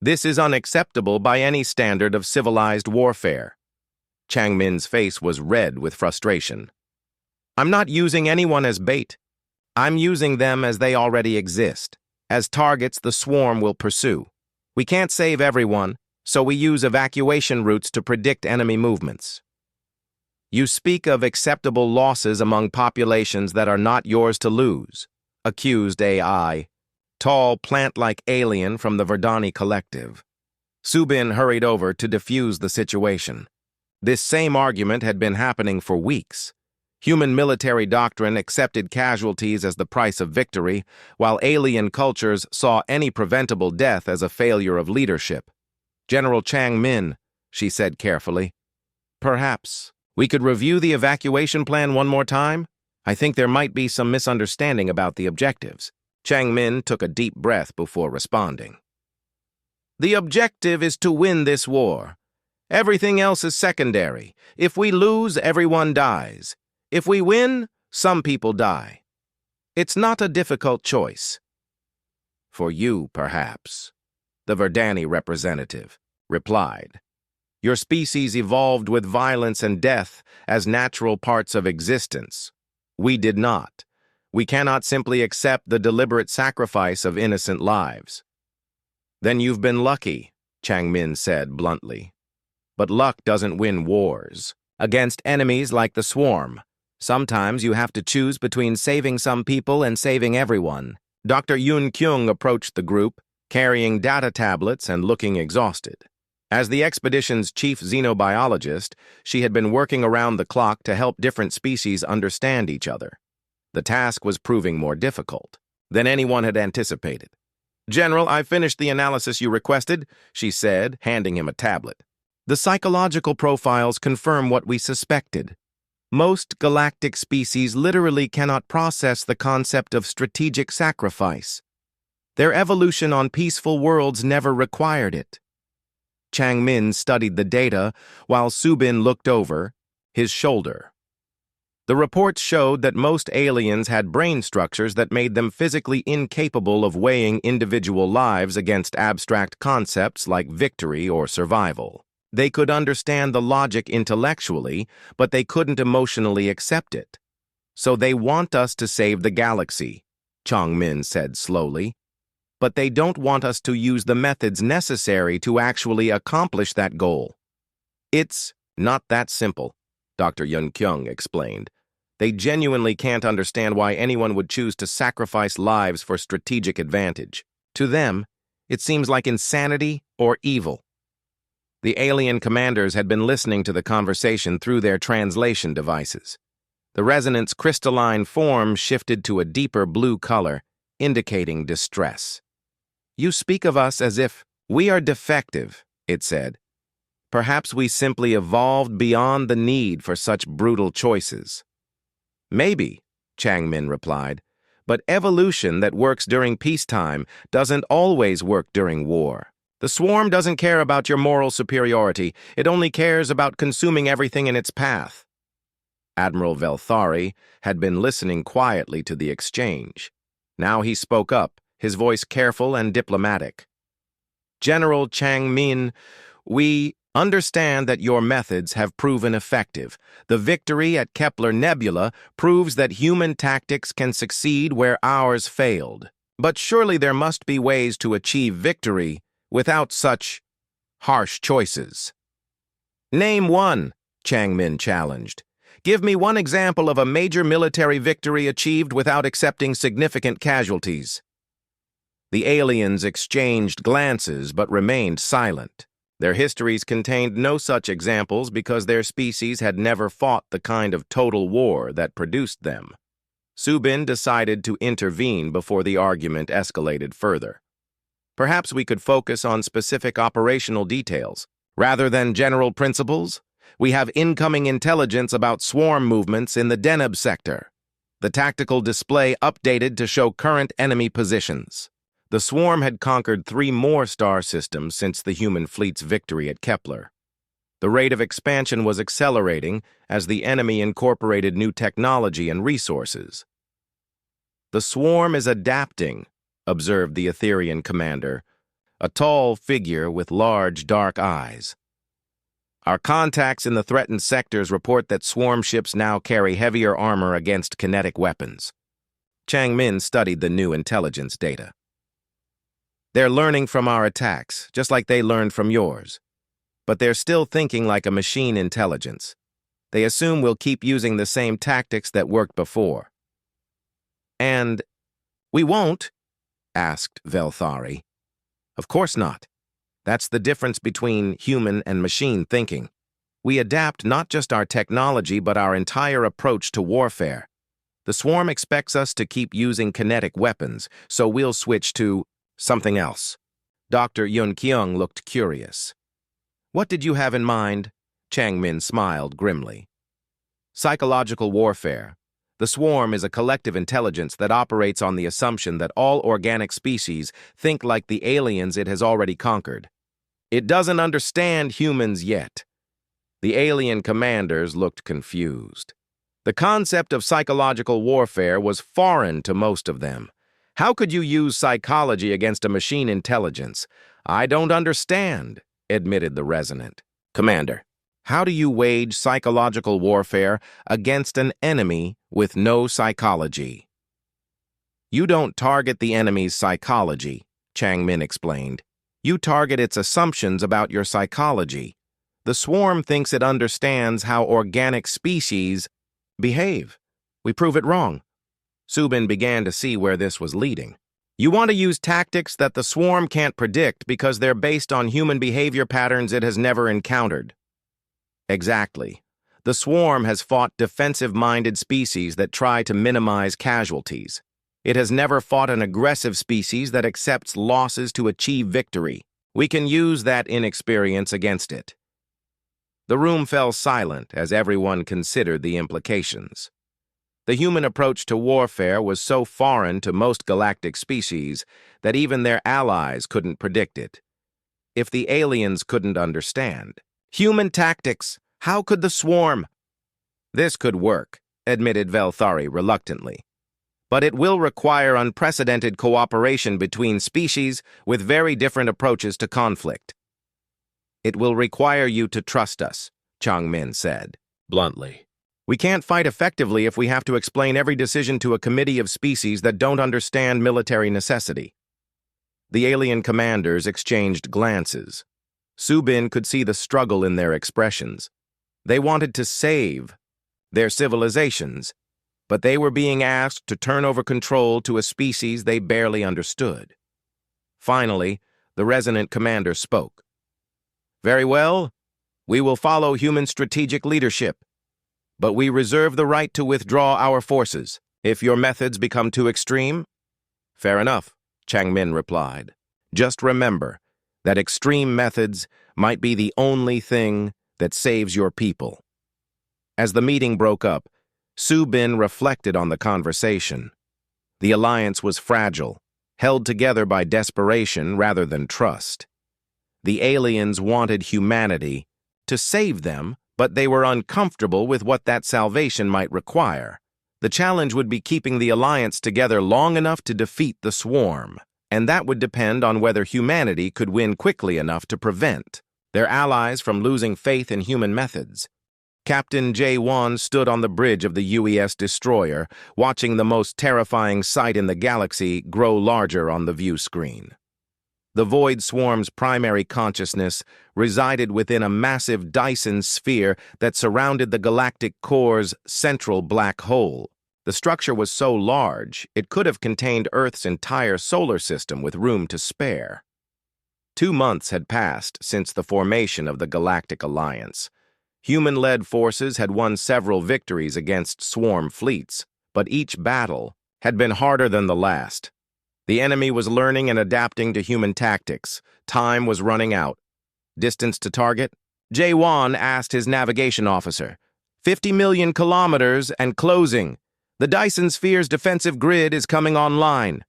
"This is unacceptable by any standard of civilized warfare." Chang Min's face was red with frustration. "I'm not using anyone as bait. I'm using them as they already exist, as targets the swarm will pursue. We can't save everyone, so we use evacuation routes to predict enemy movements." "You speak of acceptable losses among populations that are not yours to lose," accused AI, tall, plant-like alien from the Verdani collective. Subin hurried over to defuse the situation. This same argument had been happening for weeks. Human military doctrine accepted casualties as the price of victory, while alien cultures saw any preventable death as a failure of leadership. "General Chang Min," she said carefully, "perhaps we could review the evacuation plan one more time? I think there might be some misunderstanding about the objectives." Chang Min took a deep breath before responding. "The objective is to win this war. Everything else is secondary. If we lose, everyone dies. If we win, some people die. It's not a difficult choice." "For you, perhaps," the Verdani representative replied. "Your species evolved with violence and death as natural parts of existence. We did not. We cannot simply accept the deliberate sacrifice of innocent lives." "Then you've been lucky," Chang Min said bluntly. "But luck doesn't win wars. Against enemies like the swarm, sometimes you have to choose between saving some people and saving everyone." Dr. Yun Kyung approached the group, carrying data tablets and looking exhausted. As the expedition's chief xenobiologist, she had been working around the clock to help different species understand each other. The task was proving more difficult than anyone had anticipated. "General, I finished the analysis you requested," she said, handing him a tablet. "The psychological profiles confirm what we suspected. Most galactic species literally cannot process the concept of strategic sacrifice. Their evolution on peaceful worlds never required it." Chang Min studied the data while Subin looked over his shoulder. The reports showed that most aliens had brain structures that made them physically incapable of weighing individual lives against abstract concepts like victory or survival. They could understand the logic intellectually, but they couldn't emotionally accept it. "So they want us to save the galaxy," Chang Min said slowly. "But they don't want us to use the methods necessary to actually accomplish that goal." "It's not that simple," Dr. Yun Kyung explained. "They genuinely can't understand why anyone would choose to sacrifice lives for strategic advantage. To them, it seems like insanity or evil." The alien commanders had been listening to the conversation through their translation devices. The resonant's crystalline form shifted to a deeper blue color, indicating distress. "You speak of us as if we are defective," it said. "Perhaps we simply evolved beyond the need for such brutal choices." "Maybe," Chang Min replied, "but evolution that works during peacetime doesn't always work during war. The swarm doesn't care about your moral superiority. It only cares about consuming everything in its path." Admiral Velthari had been listening quietly to the exchange. Now he spoke up, his voice careful and diplomatic. "General Chang Min, we understand that your methods have proven effective. The victory at Kepler Nebula proves that human tactics can succeed where ours failed. But surely there must be ways to achieve victory without such harsh choices." "Name one," Chang Min challenged. Give me one example of a major military victory achieved without accepting significant casualties. The aliens exchanged glances but remained silent. Their histories contained no such examples because their species had never fought the kind of total war that produced them. Subin decided to intervene before the argument escalated further. Perhaps we could focus on specific operational details. Rather than general principles, we have incoming intelligence about swarm movements in the Deneb sector. The tactical display updated to show current enemy positions. The swarm had conquered 3 more star systems since the human fleet's victory at Kepler. The rate of expansion was accelerating as the enemy incorporated new technology and resources. The swarm is adapting, observed the Etherian commander, a tall figure with large, dark eyes. Our contacts in the threatened sectors report that swarm ships now carry heavier armor against kinetic weapons. Chang Min studied the new intelligence data. They're learning from our attacks, just like they learned from yours. But they're still thinking like a machine intelligence. They assume we'll keep using the same tactics that worked before. And we won't? Asked Velthari. Of course not. That's the difference between human and machine thinking. We adapt not just our technology but our entire approach to warfare. The swarm expects us to keep using kinetic weapons, so we'll switch to something else. Dr. Yun-Kyung looked curious. What did you have in mind? Chang Min smiled grimly. Psychological warfare. The swarm is a collective intelligence that operates on the assumption that all organic species think like the aliens it has already conquered. It doesn't understand humans yet. The alien commanders looked confused. The concept of psychological warfare was foreign to most of them. How could you use psychology against a machine intelligence? I don't understand, admitted the resonant. Commander, how do you wage psychological warfare against an enemy with no psychology? You don't target the enemy's psychology, Chang Min explained. You target its assumptions about your psychology. The swarm thinks it understands how organic species behave. We prove it wrong. Subin began to see where this was leading. You want to use tactics that the swarm can't predict because they're based on human behavior patterns it has never encountered. Exactly. The swarm has fought defensive-minded species that try to minimize casualties. It has never fought an aggressive species that accepts losses to achieve victory. We can use that inexperience against it. The room fell silent as everyone considered the implications. The human approach to warfare was so foreign to most galactic species that even their allies couldn't predict it. If the aliens couldn't understand human tactics, how could the swarm? This could work, admitted Velthari reluctantly. But it will require unprecedented cooperation between species with very different approaches to conflict. It will require you to trust us, Chang Min said, bluntly. We can't fight effectively if we have to explain every decision to a committee of species that don't understand military necessity. The alien commanders exchanged glances. Subin could see the struggle in their expressions. They wanted to save their civilizations, but they were being asked to turn over control to a species they barely understood. Finally, the resonant commander spoke. Very well, we will follow human strategic leadership. But we reserve the right to withdraw our forces if your methods become too extreme. Fair enough, Chang Min replied. Just remember that extreme methods might be the only thing that saves your people. As the meeting broke up, Subin reflected on the conversation. The alliance was fragile, held together by desperation rather than trust. The aliens wanted humanity to save them, but they were uncomfortable with what that salvation might require. The challenge would be keeping the alliance together long enough to defeat the swarm, and that would depend on whether humanity could win quickly enough to prevent their allies from losing faith in human methods. Captain J-1 stood on the bridge of the UES destroyer, watching the most terrifying sight in the galaxy grow larger on the view screen. The Void Swarm's primary consciousness resided within a massive Dyson sphere that surrounded the galactic core's central black hole. The structure was so large, it could have contained Earth's entire solar system with room to spare. 2 months had passed since the formation of the Galactic Alliance. Human-led forces had won several victories against swarm fleets, but each battle had been harder than the last. The enemy was learning and adapting to human tactics. Time was running out. Distance to target? J1 asked his navigation officer. 50 million kilometers and closing. The Dyson Sphere's defensive grid is coming online.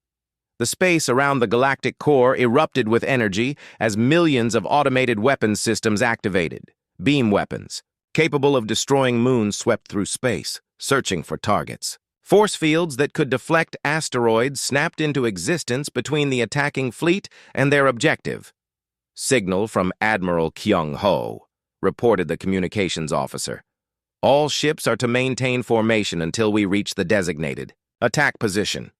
The space around the galactic core erupted with energy as millions of automated weapons systems activated. Beam weapons, capable of destroying moons, swept through space, searching for targets. Force fields that could deflect asteroids snapped into existence between the attacking fleet and their objective. Signal from Admiral Kyung-ho, reported the communications officer. All ships are to maintain formation until we reach the designated attack position.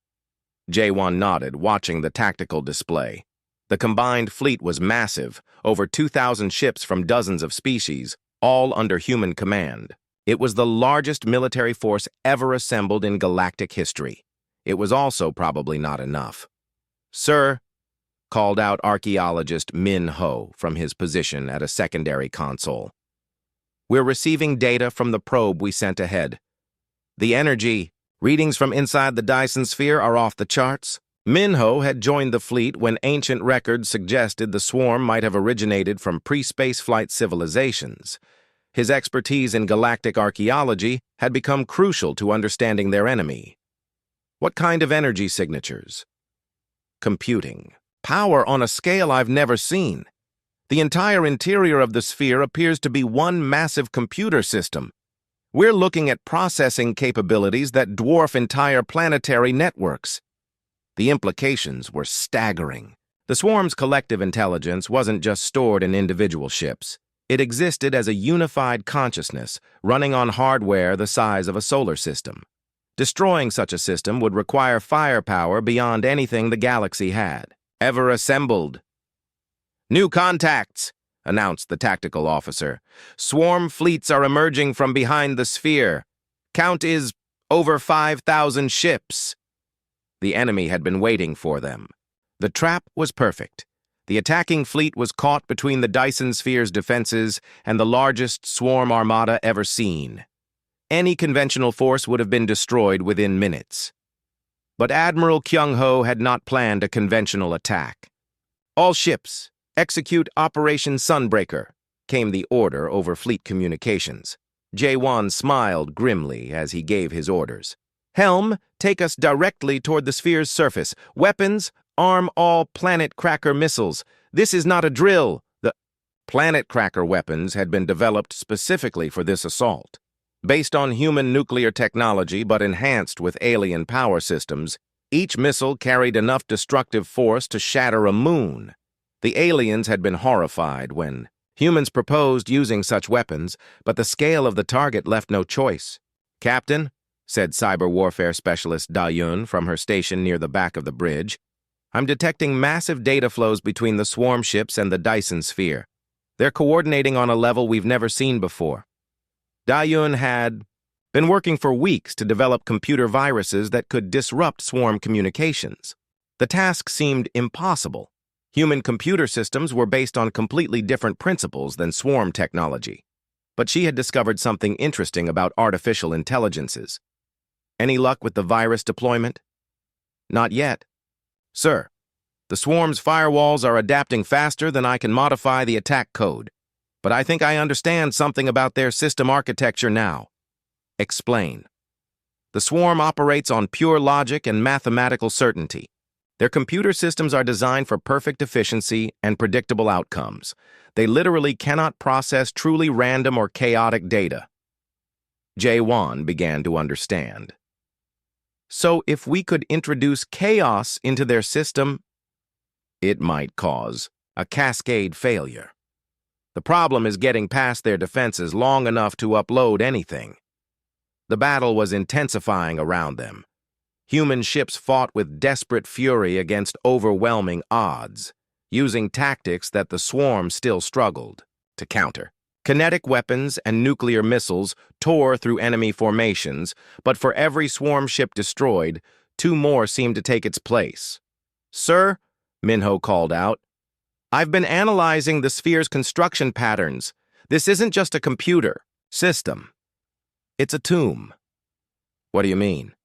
J1 nodded, watching the tactical display. The combined fleet was massive, over 2,000 ships from dozens of species, all under human command. It was the largest military force ever assembled in galactic history. It was also probably not enough. "Sir," called out archaeologist Min Ho from his position at a secondary console. "We're receiving data from the probe we sent ahead. The energy readings from inside the Dyson sphere are off the charts." Min Ho had joined the fleet when ancient records suggested the swarm might have originated from pre-spaceflight civilizations. His expertise in galactic archaeology had become crucial to understanding their enemy. What kind of energy signatures? Computing. Power on a scale I've never seen. The entire interior of the sphere appears to be one massive computer system. We're looking at processing capabilities that dwarf entire planetary networks. The implications were staggering. The swarm's collective intelligence wasn't just stored in individual ships. It existed as a unified consciousness running on hardware the size of a solar system. Destroying such a system would require firepower beyond anything the galaxy had ever assembled. "New contacts," announced the tactical officer. "Swarm fleets are emerging from behind the sphere. Count is over 5,000 ships." The enemy had been waiting for them. The trap was perfect. The attacking fleet was caught between the Dyson sphere's defenses and the largest swarm armada ever seen. Any conventional force would have been destroyed within minutes. But Admiral Kyung-ho had not planned a conventional attack. "All ships, execute Operation Sunbreaker," came the order over fleet communications. J1 smiled grimly as he gave his orders. "Helm, take us directly toward the sphere's surface. Weapons, arm all Planet Cracker missiles. This is not a drill." The Planet Cracker weapons had been developed specifically for this assault. Based on human nuclear technology but enhanced with alien power systems, each missile carried enough destructive force to shatter a moon. The aliens had been horrified when humans proposed using such weapons, but the scale of the target left no choice. "Captain," said cyber warfare specialist Da-Yun from her station near the back of the bridge, "I'm detecting massive data flows between the swarm ships and the Dyson sphere. They're coordinating on a level we've never seen before." Da-Yun had been working for weeks to develop computer viruses that could disrupt swarm communications. The task seemed impossible. Human computer systems were based on completely different principles than swarm technology. But she had discovered something interesting about artificial intelligences. "Any luck with the virus deployment?" "Not yet. Sir, the swarm's firewalls are adapting faster than I can modify the attack code. But I think I understand something about their system architecture now." "Explain." "The swarm operates on pure logic and mathematical certainty. Their computer systems are designed for perfect efficiency and predictable outcomes. They literally cannot process truly random or chaotic data." J1 began to understand. "So if we could introduce chaos into their system, it might cause a cascade failure. The problem is getting past their defenses long enough to upload anything." The battle was intensifying around them. Human ships fought with desperate fury against overwhelming odds. using tactics that the swarm still struggled to counter. Kinetic weapons and nuclear missiles tore through enemy formations, but for every swarm ship destroyed, 2 more seemed to take its place. "Sir," Minho called out, "I've been analyzing the sphere's construction patterns. This isn't just a computer system. It's a tomb." "What do you mean?"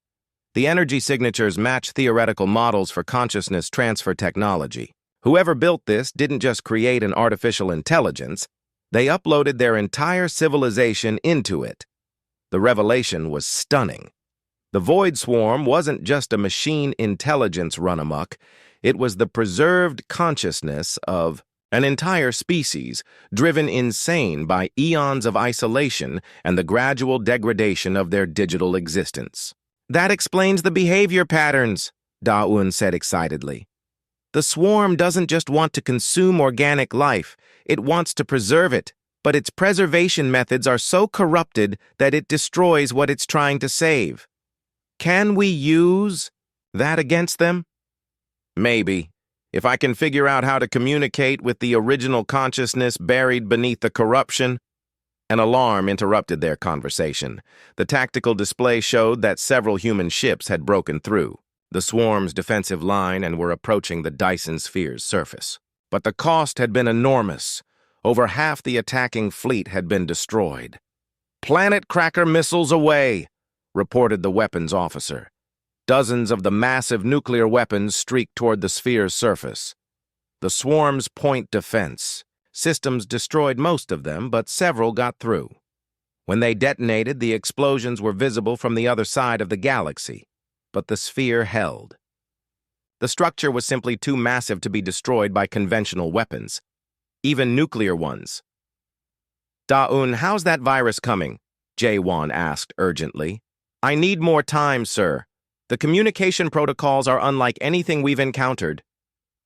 "The energy signatures match theoretical models for consciousness transfer technology. Whoever built this didn't just create an artificial intelligence, they uploaded their entire civilization into it." The revelation was stunning. The Void Swarm wasn't just a machine intelligence run amok, it was the preserved consciousness of an entire species driven insane by eons of isolation and the gradual degradation of their digital existence. "That explains the behavior patterns," Da-Un said excitedly. "The swarm doesn't just want to consume organic life, it wants to preserve it, but its preservation methods are so corrupted that it destroys what it's trying to save. Can we use that against them?" "Maybe, if I can figure out how to communicate with the original consciousness buried beneath the corruption." An alarm interrupted their conversation. The tactical display showed that several human ships had broken through the swarm's defensive line and were approaching the Dyson sphere's surface. But the cost had been enormous. Over half the attacking fleet had been destroyed. "Planet Cracker missiles away," reported the weapons officer. Dozens of the massive nuclear weapons streaked toward the sphere's surface. The swarm's point defense systems destroyed most of them, but several got through. When they detonated, the explosions were visible from the other side of the galaxy, but the sphere held. The structure was simply too massive to be destroyed by conventional weapons, even nuclear ones. "Da-Un, how's that virus coming?" Jae-Won asked urgently. "I need more time, sir. The communication protocols are unlike anything we've encountered."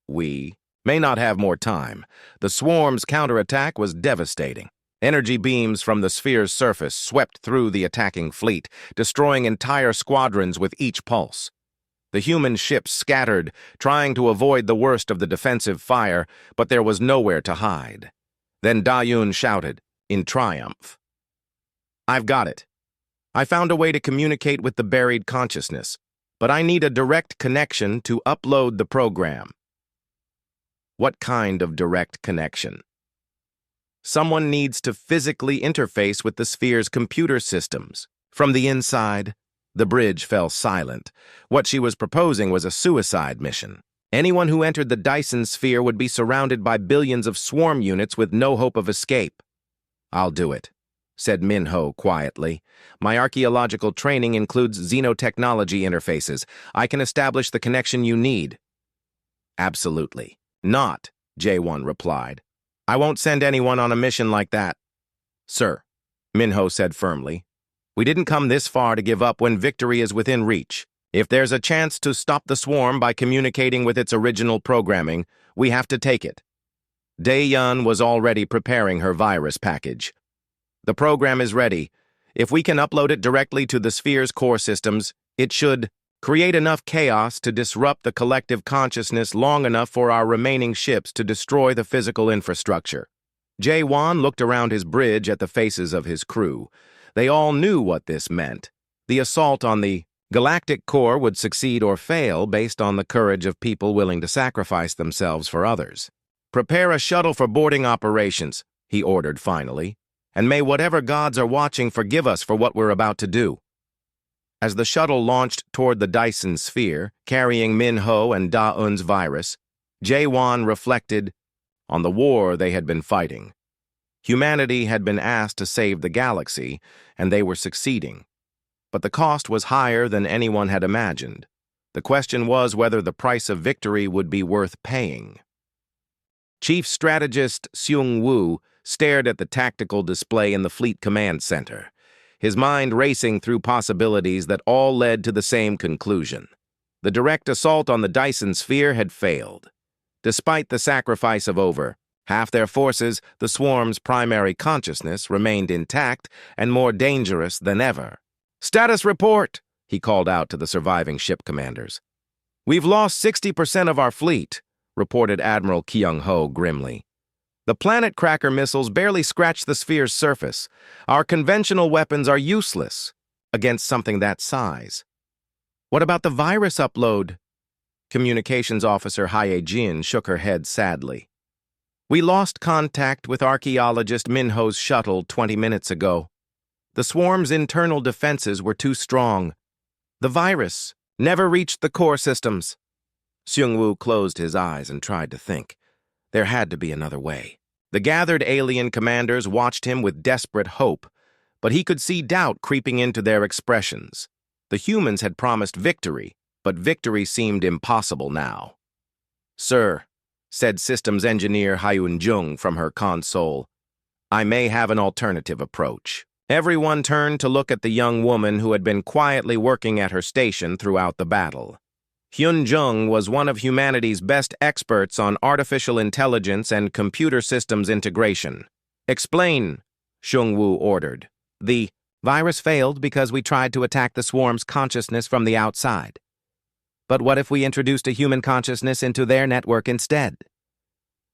"We may not have more time. The swarm's counterattack was devastating. Energy beams from the sphere's surface swept through the attacking fleet, destroying entire squadrons with each pulse. The human ships scattered, trying to avoid the worst of the defensive fire, but there was nowhere to hide." Then Da-Un shouted, in triumph, "I've got it. I found a way to communicate with the buried consciousness, but I need a direct connection to upload the program." "What kind of direct connection?" "Someone needs to physically interface with the sphere's computer systems. From the inside." The bridge fell silent. What she was proposing was a suicide mission. Anyone who entered the Dyson sphere would be surrounded by billions of swarm units with no hope of escape. "I'll do it," said Minho quietly. "My archaeological training includes xenotechnology interfaces. I can establish the connection you need." "Absolutely not," Jae-Won replied. "I won't send anyone on a mission like that." "Sir," Minho said firmly, "we didn't come this far to give up when victory is within reach. If there's a chance to stop the swarm by communicating with its original programming, we have to take it." Dae-Yun was already preparing her virus package. "The program is ready. If we can upload it directly to the sphere's core systems, it should create enough chaos to disrupt the collective consciousness long enough for our remaining ships to destroy the physical infrastructure." Jae-Won looked around his bridge at the faces of his crew. They all knew what this meant. The assault on the Galactic core would succeed or fail based on the courage of people willing to sacrifice themselves for others. "Prepare a shuttle for boarding operations," he ordered finally, "and may whatever gods are watching forgive us for what we're about to do." As the shuttle launched toward the Dyson sphere, carrying Minho and Da-Un's virus, Jae-Won reflected on the war they had been fighting. Humanity had been asked to save the galaxy, and they were succeeding. But the cost was higher than anyone had imagined. The question was whether the price of victory would be worth paying. Chief Strategist Seung-Woo stared at the tactical display in the Fleet Command Center, his mind racing through possibilities that all led to the same conclusion. The direct assault on the Dyson sphere had failed. Despite the sacrifice of over half their forces, the swarm's primary consciousness remained intact and more dangerous than ever. "Status report," he called out to the surviving ship commanders. "We've lost 60% of our fleet. reported Admiral Kyung-ho grimly. "The planet cracker missiles barely scratch the sphere's surface. Our conventional weapons are useless against something that size." "What about the virus upload?" Communications Officer Hae-jin shook her head sadly. "We lost contact with archaeologist Minho's shuttle 20 minutes ago. The swarm's internal defenses were too strong. The virus never reached the core systems." Seung-woo closed his eyes and tried to think. There had to be another way. The gathered alien commanders watched him with desperate hope, but he could see doubt creeping into their expressions. The humans had promised victory, but victory seemed impossible now. "Sir," said systems engineer Hyun-jung from her console, "I may have an alternative approach." Everyone turned to look at the young woman who had been quietly working at her station throughout the battle. Hyun-jung was one of humanity's best experts on artificial intelligence and computer systems integration. "Explain," Seung-woo ordered. "The virus failed because we tried to attack the swarm's consciousness from the outside. But what if we introduced a human consciousness into their network instead?"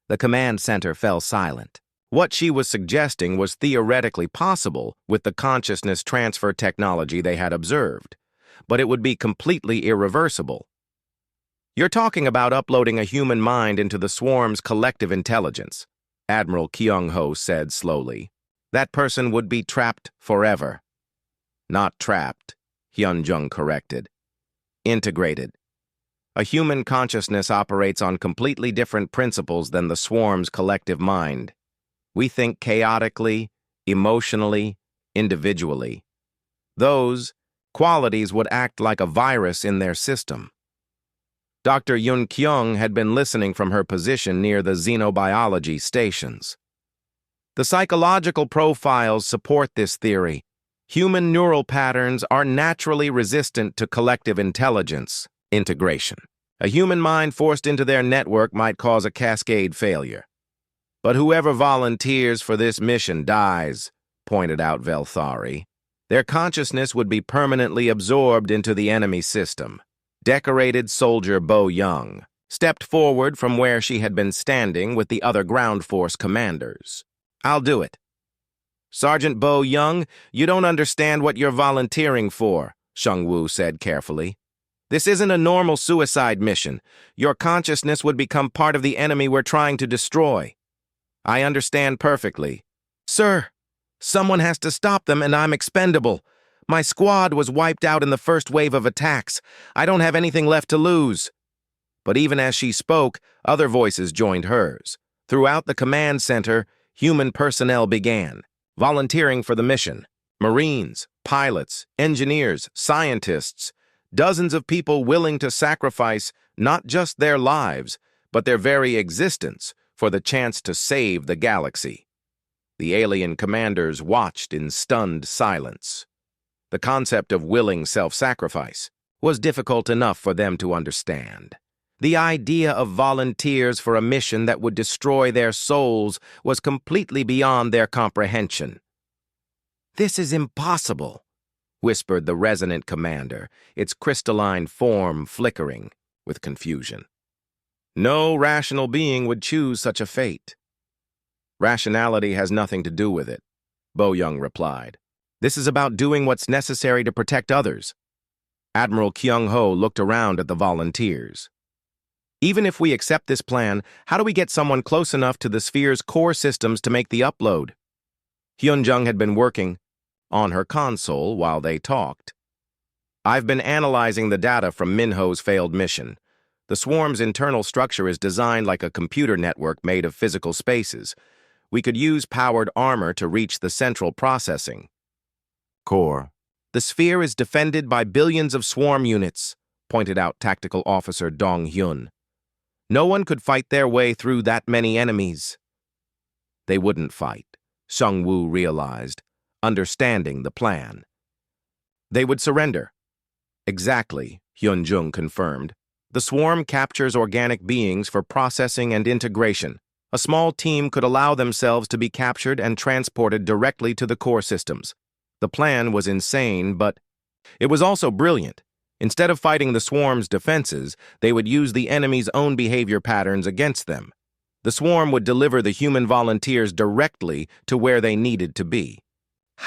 The command center fell silent. What she was suggesting was theoretically possible with the consciousness transfer technology they had observed, but it would be completely irreversible. "You're talking about uploading a human mind into the swarm's collective intelligence," Admiral Kyung-ho said slowly. "That person would be trapped forever." "Not trapped," Hyun-jung corrected. "Integrated. A human consciousness operates on completely different principles than the swarm's collective mind. We think chaotically, emotionally, individually. Those qualities would act like a virus in their system." Dr. Yun-kyung had been listening from her position near the xenobiology stations. "The psychological profiles support this theory. Human neural patterns are naturally resistant to collective intelligence integration. A human mind forced into their network might cause a cascade failure. But whoever volunteers for this mission dies," pointed out Velthari. "Their consciousness would be permanently absorbed into the enemy system." Decorated soldier Bo Young stepped forward from where she had been standing with the other ground force commanders. "I'll do it." "Sergeant Bo Young, you don't understand what you're volunteering for," Seung-woo said carefully. "This isn't a normal suicide mission. Your consciousness would become part of the enemy we're trying to destroy." "I understand perfectly." "Sir, someone has to stop them and I'm expendable. My squad was wiped out in the first wave of attacks. I don't have anything left to lose." But even as she spoke, other voices joined hers. Throughout the command center, human personnel began, volunteering for the mission. Marines, pilots, engineers, scientists, dozens of people willing to sacrifice not just their lives, but their very existence for the chance to save the galaxy. The alien commanders watched in stunned silence. The concept of willing self-sacrifice was difficult enough for them to understand. The idea of volunteers for a mission that would destroy their souls was completely beyond their comprehension. "This is impossible," whispered the resonant commander, its crystalline form flickering with confusion. "No rational being would choose such a fate." "Rationality has nothing to do with it," Bo Young replied. "This is about doing what's necessary to protect others." Admiral Kyung-ho looked around at the volunteers. "Even if we accept this plan, how do we get someone close enough to the sphere's core systems to make the upload?" Hyun-jung had been working on her console while they talked. "I've been analyzing the data from Minho's failed mission. The swarm's internal structure is designed like a computer network made of physical spaces. We could use powered armor to reach the central processing core. The sphere is defended by billions of swarm units," pointed out Tactical Officer Dong-hyun. "No one could fight their way through that many enemies." They wouldn't fight, Seung-woo realized, understanding the plan. They would surrender. "Exactly," Hyun-jung confirmed. "The swarm captures organic beings for processing and integration. A small team could allow themselves to be captured and transported directly to the core systems." The plan was insane, but it was also brilliant. Instead of fighting the swarm's defenses, they would use the enemy's own behavior patterns against them. The swarm would deliver the human volunteers directly to where they needed to be.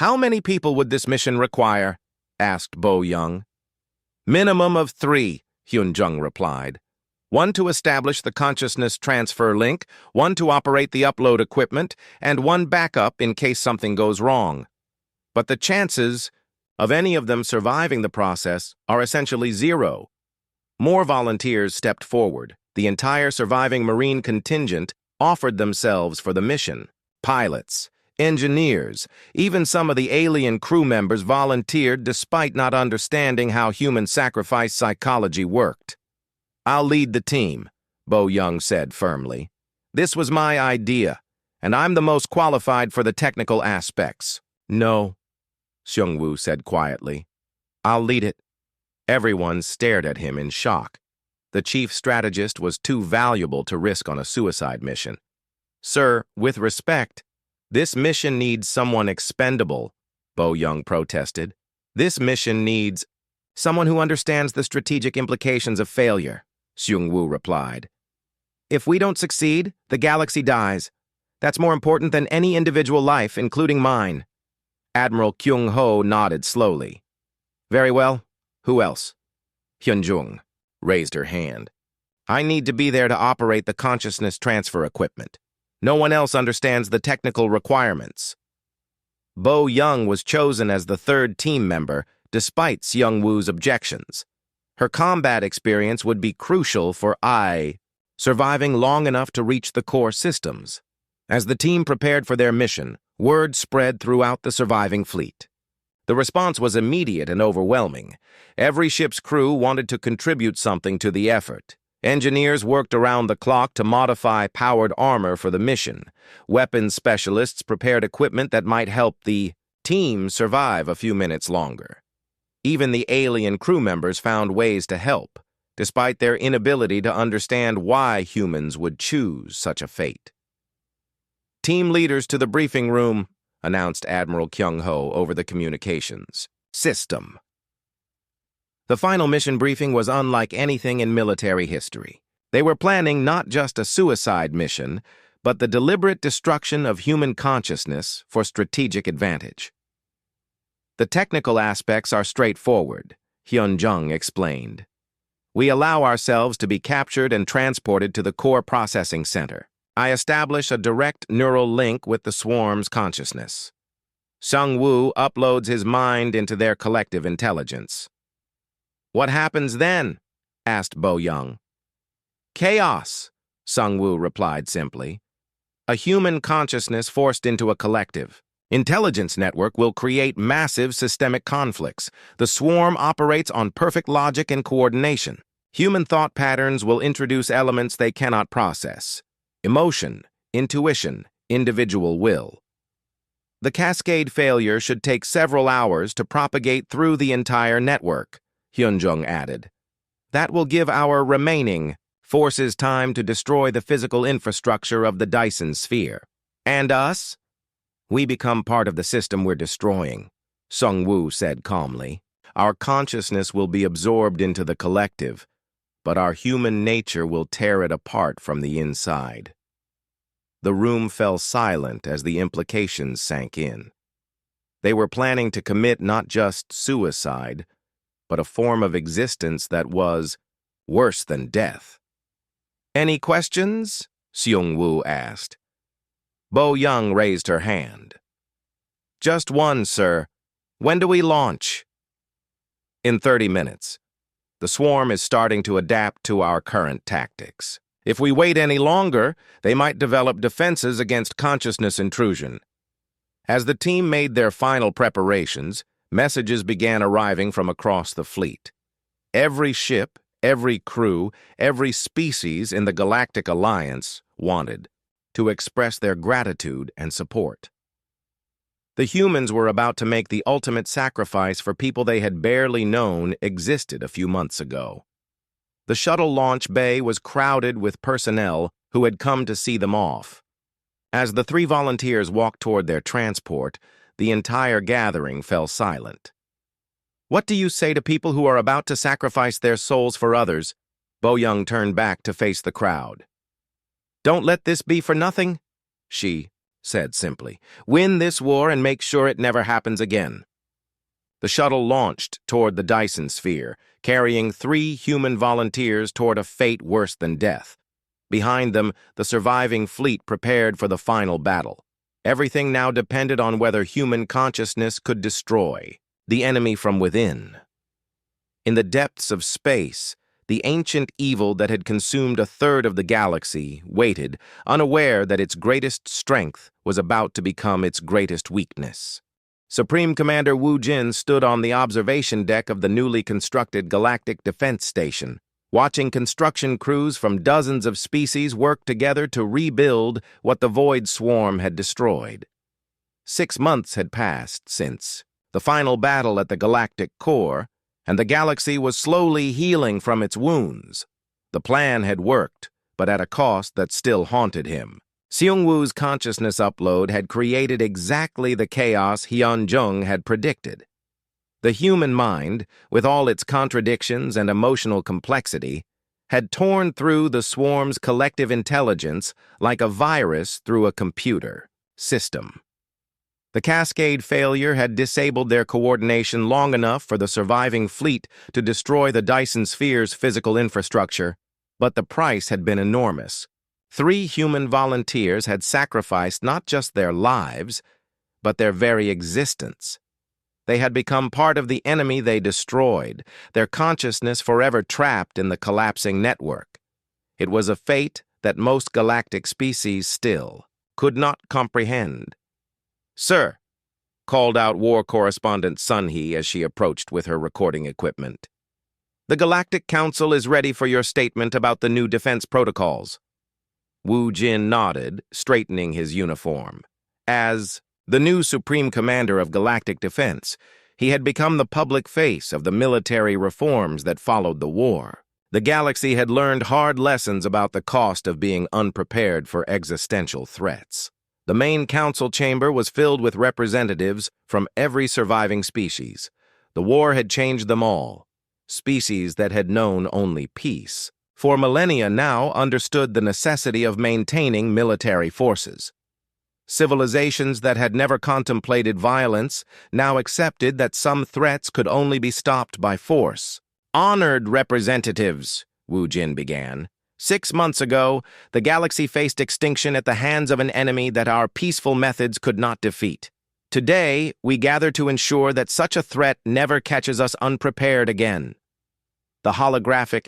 "How many people would this mission require?" asked Bo Young. "Minimum of 3, Hyun-jung replied. 1 to establish the consciousness transfer link, 1 to operate the upload equipment, and 1 backup in case something goes wrong. But the chances of any of them surviving the process are essentially 0. More volunteers stepped forward. The entire surviving Marine contingent offered themselves for the mission. Pilots, engineers, even some of the alien crew members volunteered despite not understanding how human sacrifice psychology worked. "I'll lead the team," Bo Young said firmly. "This was my idea, and I'm the most qualified for the technical aspects." "No," Seung-woo said quietly. "I'll lead it." Everyone stared at him in shock. The chief strategist was too valuable to risk on a suicide mission. "Sir, with respect, this mission needs someone expendable," Bo Young protested. "This mission needs someone who understands the strategic implications of failure," Seung-woo replied. "If we don't succeed, the galaxy dies. That's more important than any individual life, including mine." Admiral Kyung-ho nodded slowly. "Very well. Who else?" Hyun-jung raised her hand. "I need to be there to operate the consciousness transfer equipment. No one else understands the technical requirements." Bo Young was chosen as the 3rd team member, despite Seung-woo's objections. Her combat experience would be crucial for surviving long enough to reach the core systems. As the team prepared for their mission, word spread throughout the surviving fleet. The response was immediate and overwhelming. Every ship's crew wanted to contribute something to the effort. Engineers worked around the clock to modify powered armor for the mission. Weapons specialists prepared equipment that might help the team survive a few minutes longer. Even the alien crew members found ways to help, despite their inability to understand why humans would choose such a fate. "Team leaders to the briefing room," announced Admiral Kyung-ho over the communications system. The final mission briefing was unlike anything in military history. They were planning not just a suicide mission, but the deliberate destruction of human consciousness for strategic advantage. "The technical aspects are straightforward," Hyun-jung explained. "We allow ourselves to be captured and transported to the core processing center. I establish a direct neural link with the swarm's consciousness. Seung-woo uploads his mind into their collective intelligence." "What happens then?" asked Bo Young. "Chaos," Seung-woo replied simply. "A human consciousness forced into a collective. Intelligence network will create massive systemic conflicts. The swarm operates on perfect logic and coordination. Human thought patterns will introduce elements they cannot process. Emotion, intuition, individual will. The cascade failure should take several hours to propagate through the entire network," Hyun-jung added. "That will give our remaining forces time to destroy the physical infrastructure of the Dyson sphere. And us? We become part of the system we're destroying," Seung-woo said calmly. "Our consciousness will be absorbed into the collective, but our human nature will tear it apart from the inside." The room fell silent as the implications sank in. They were planning to commit not just suicide, but a form of existence that was worse than death. "Any questions?" Seung-woo asked. Bo Young raised her hand. "Just one, sir. When do we launch?" "In 30 minutes. The swarm is starting to adapt to our current tactics. If we wait any longer, they might develop defenses against consciousness intrusion." As the team made their final preparations, messages began arriving from across the fleet. Every ship, every crew, every species in the Galactic Alliance wanted to express their gratitude and support. The humans were about to make the ultimate sacrifice for people they had barely known existed a few months ago. The shuttle launch bay was crowded with personnel who had come to see them off. As the 3 volunteers walked toward their transport, the entire gathering fell silent. What do you say to people who are about to sacrifice their souls for others? Bo Young turned back to face the crowd. Don't let this be for nothing, she said simply. Win this war and make sure it never happens again. The shuttle launched toward the Dyson sphere, carrying 3 human volunteers toward a fate worse than death. Behind them, the surviving fleet prepared for the final battle. Everything now depended on whether human consciousness could destroy the enemy from within. In the depths of space, the ancient evil that had consumed 1/3 of the galaxy waited, unaware that its greatest strength was about to become its greatest weakness. Supreme Commander Wu Jin stood on the observation deck of the newly constructed Galactic Defense Station, watching construction crews from dozens of species work together to rebuild what the Void Swarm had destroyed. 6 months had passed since the final battle at the galactic core, and the galaxy was slowly healing from its wounds. The plan had worked, but at a cost that still haunted him. Seung-woo's consciousness upload had created exactly the chaos Hyun-jung had predicted. The human mind, with all its contradictions and emotional complexity, had torn through the swarm's collective intelligence like a virus through a computer system. The cascade failure had disabled their coordination long enough for the surviving fleet to destroy the Dyson sphere's physical infrastructure, but the price had been enormous. 3 human volunteers had sacrificed not just their lives, but their very existence. They had become part of the enemy they destroyed, their consciousness forever trapped in the collapsing network. It was a fate that most galactic species still could not comprehend. "Sir," called out war correspondent Sun-hee as she approached with her recording equipment. "The Galactic Council is ready for your statement about the new defense protocols." Wu Jin nodded, straightening his uniform. As the new Supreme Commander of Galactic Defense, he had become the public face of the military reforms that followed the war. The galaxy had learned hard lessons about the cost of being unprepared for existential threats. The main council chamber was filled with representatives from every surviving species. The war had changed them all. Species that had known only peace, for millennia now understood the necessity of maintaining military forces. Civilizations that had never contemplated violence now accepted that some threats could only be stopped by force. "Honored representatives," Wu Jin began. 6 months ago, the galaxy faced extinction at the hands of an enemy that our peaceful methods could not defeat. Today, we gather to ensure that such a threat never catches us unprepared again. The holographic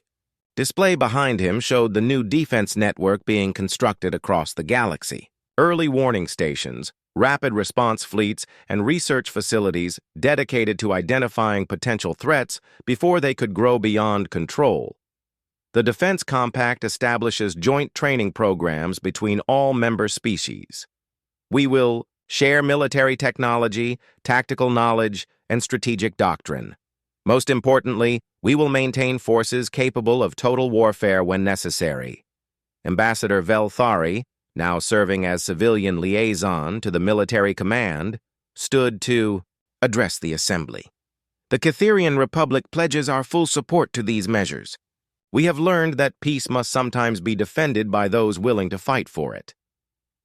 display behind him showed the new defense network being constructed across the galaxy. Early warning stations, rapid response fleets, and research facilities dedicated to identifying potential threats before they could grow beyond control. The Defense Compact establishes joint training programs between all member species. We will share military technology, tactical knowledge, and strategic doctrine. Most importantly, we will maintain forces capable of total warfare when necessary. Ambassador Velthari, now serving as civilian liaison to the military command, stood to address the assembly. The Catherian Republic pledges our full support to these measures. We have learned that peace must sometimes be defended by those willing to fight for it.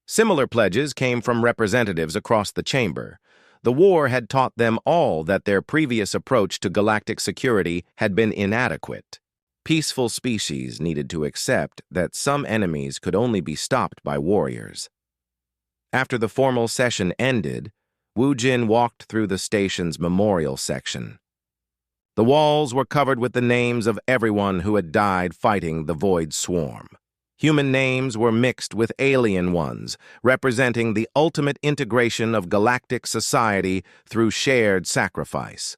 Similar pledges came from representatives across the chamber. The war had taught them all that their previous approach to galactic security had been inadequate. Peaceful species needed to accept that some enemies could only be stopped by warriors. After the formal session ended, Wu Jin walked through the station's memorial section. The walls were covered with the names of everyone who had died fighting the Void Swarm. Human names were mixed with alien ones, representing the ultimate integration of galactic society through shared sacrifice.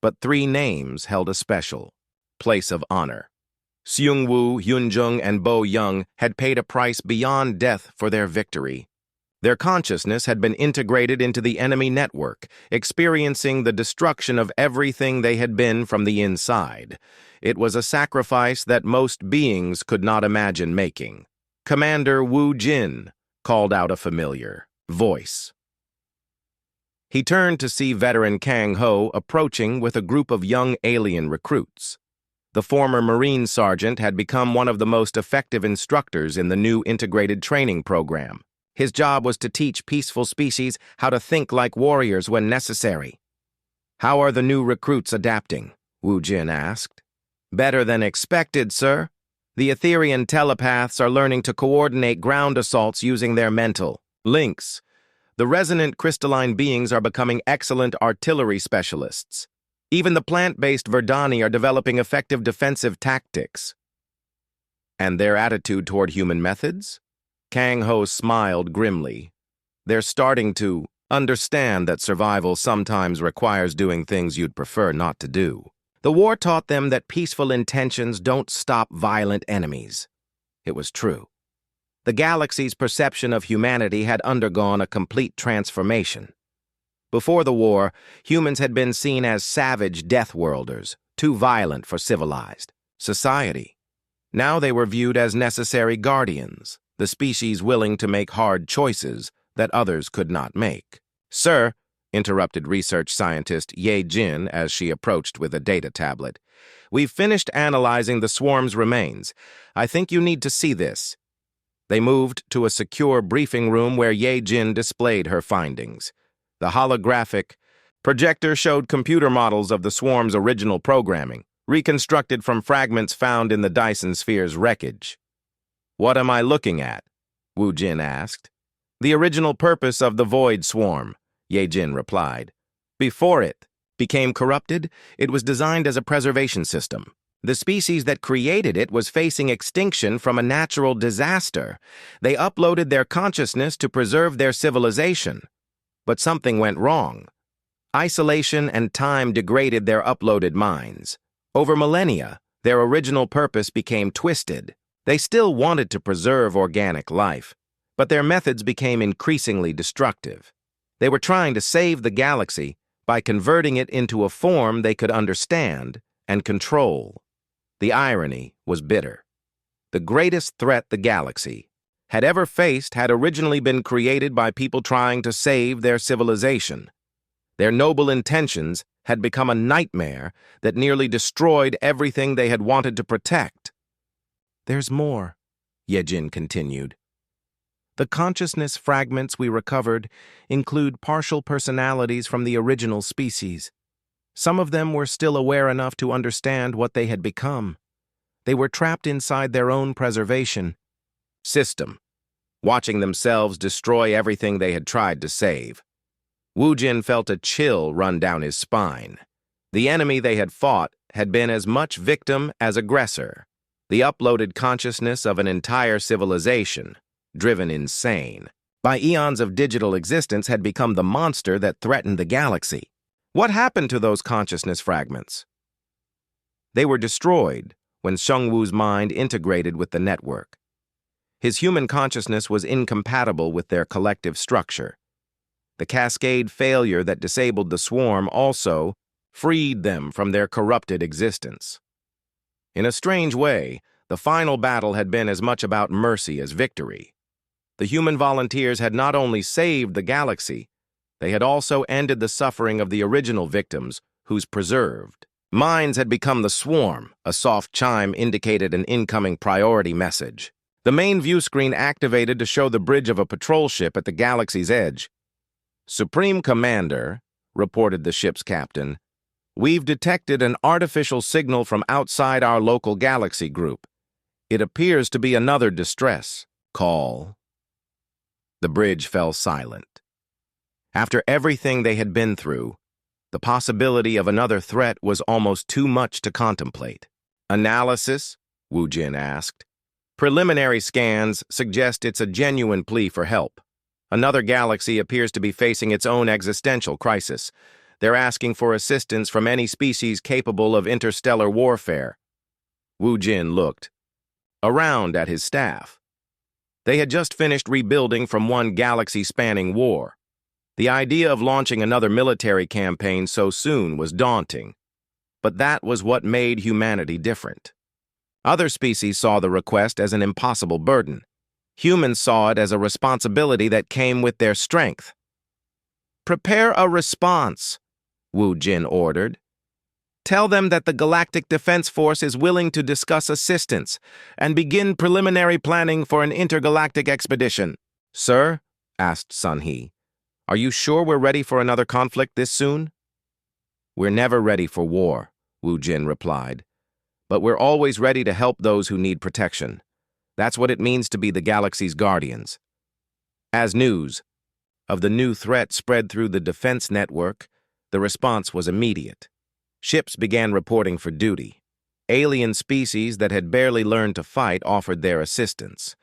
But 3 names held a special place of honor. Seung-woo, Hyun-jung, and Bo Young had paid a price beyond death for their victory. Their consciousness had been integrated into the enemy network, experiencing the destruction of everything they had been from the inside. It was a sacrifice that most beings could not imagine making. Commander Wu Jin called out a familiar voice. He turned to see veteran Kang Ho approaching with a group of young alien recruits. The former Marine sergeant had become one of the most effective instructors in the new integrated training program. His job was to teach peaceful species how to think like warriors when necessary. "How are the new recruits adapting?" Wu Jin asked. "Better than expected, sir. The Etherian telepaths are learning to coordinate ground assaults using their mental links. The resonant crystalline beings are becoming excellent artillery specialists. Even the plant-based Verdani are developing effective defensive tactics." "And their attitude toward human methods?" Kang Ho smiled grimly. "They're starting to understand that survival sometimes requires doing things you'd prefer not to do. The war taught them that peaceful intentions don't stop violent enemies." It was true. The galaxy's perception of humanity had undergone a complete transformation. Before the war, humans had been seen as savage deathworlders, too violent for civilized society. Now they were viewed as necessary guardians, the species willing to make hard choices that others could not make. "Sir," interrupted research scientist Ye Jin as she approached with a data tablet, "we've finished analyzing the swarm's remains. I think you need to see this." They moved to a secure briefing room where Ye Jin displayed her findings. The holographic projector showed computer models of the swarm's original programming, reconstructed from fragments found in the Dyson Sphere's wreckage. "What am I looking at?" Wu Jin asked. "The original purpose of the Void Swarm," Ye Jin replied. "Before it became corrupted, it was designed as a preservation system. The species that created it was facing extinction from a natural disaster. They uploaded their consciousness to preserve their civilization. But something went wrong. Isolation and time degraded their uploaded minds. Over millennia, their original purpose became twisted. They still wanted to preserve organic life, but their methods became increasingly destructive. They were trying to save the galaxy by converting it into a form they could understand and control. The irony was bitter. The greatest threat the galaxy had ever faced had originally been created by people trying to save their civilization. Their noble intentions had become a nightmare that nearly destroyed everything they had wanted to protect. "There's more," Ye Jin continued. "The consciousness fragments we recovered include partial personalities from the original species. Some of them were still aware enough to understand what they had become. They were trapped inside their own preservation system, watching themselves destroy everything they had tried to save." Wu Jin felt a chill run down his spine. The enemy they had fought had been as much victim as aggressor. The uploaded consciousness of an entire civilization, driven insane by eons of digital existence, had become the monster that threatened the galaxy. What happened to those consciousness fragments? They were destroyed when Shengwu's mind integrated with the network. His human consciousness was incompatible with their collective structure. The cascade failure that disabled the swarm also freed them from their corrupted existence. In a strange way, the final battle had been as much about mercy as victory. The human volunteers had not only saved the galaxy, they had also ended the suffering of the original victims, whose preserved minds had become the swarm. A soft chime indicated an incoming priority message. The main view screen activated to show the bridge of a patrol ship at the galaxy's edge. "Supreme Commander," reported the ship's captain, "we've detected an artificial signal from outside our local galaxy group. It appears to be another distress call." The bridge fell silent. After everything they had been through, the possibility of another threat was almost too much to contemplate. "Analysis?" Wu Jin asked. "Preliminary scans suggest it's a genuine plea for help. Another galaxy appears to be facing its own existential crisis. They're asking for assistance from any species capable of interstellar warfare." Wu Jin looked around at his staff. They had just finished rebuilding from one galaxy-spanning war. The idea of launching another military campaign so soon was daunting, but that was what made humanity different. Other species saw the request as an impossible burden. Humans saw it as a responsibility that came with their strength. "Prepare a response," Wu Jin ordered. "Tell them that the Galactic Defense Force is willing to discuss assistance and begin preliminary planning for an intergalactic expedition." "Sir," asked Sun He, "are you sure we're ready for another conflict this soon?" "We're never ready for war," Wu Jin replied, "but we're always ready to help those who need protection. That's what it means to be the galaxy's guardians." As news of the new threat spread through the defense network, the response was immediate. Ships began reporting for duty. Alien species that had barely learned to fight offered their assistance.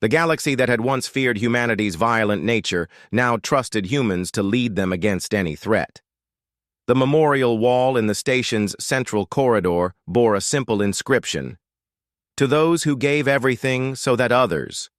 The galaxy that had once feared humanity's violent nature now trusted humans to lead them against any threat. The memorial wall in the station's central corridor bore a simple inscription: "To those who gave everything so that others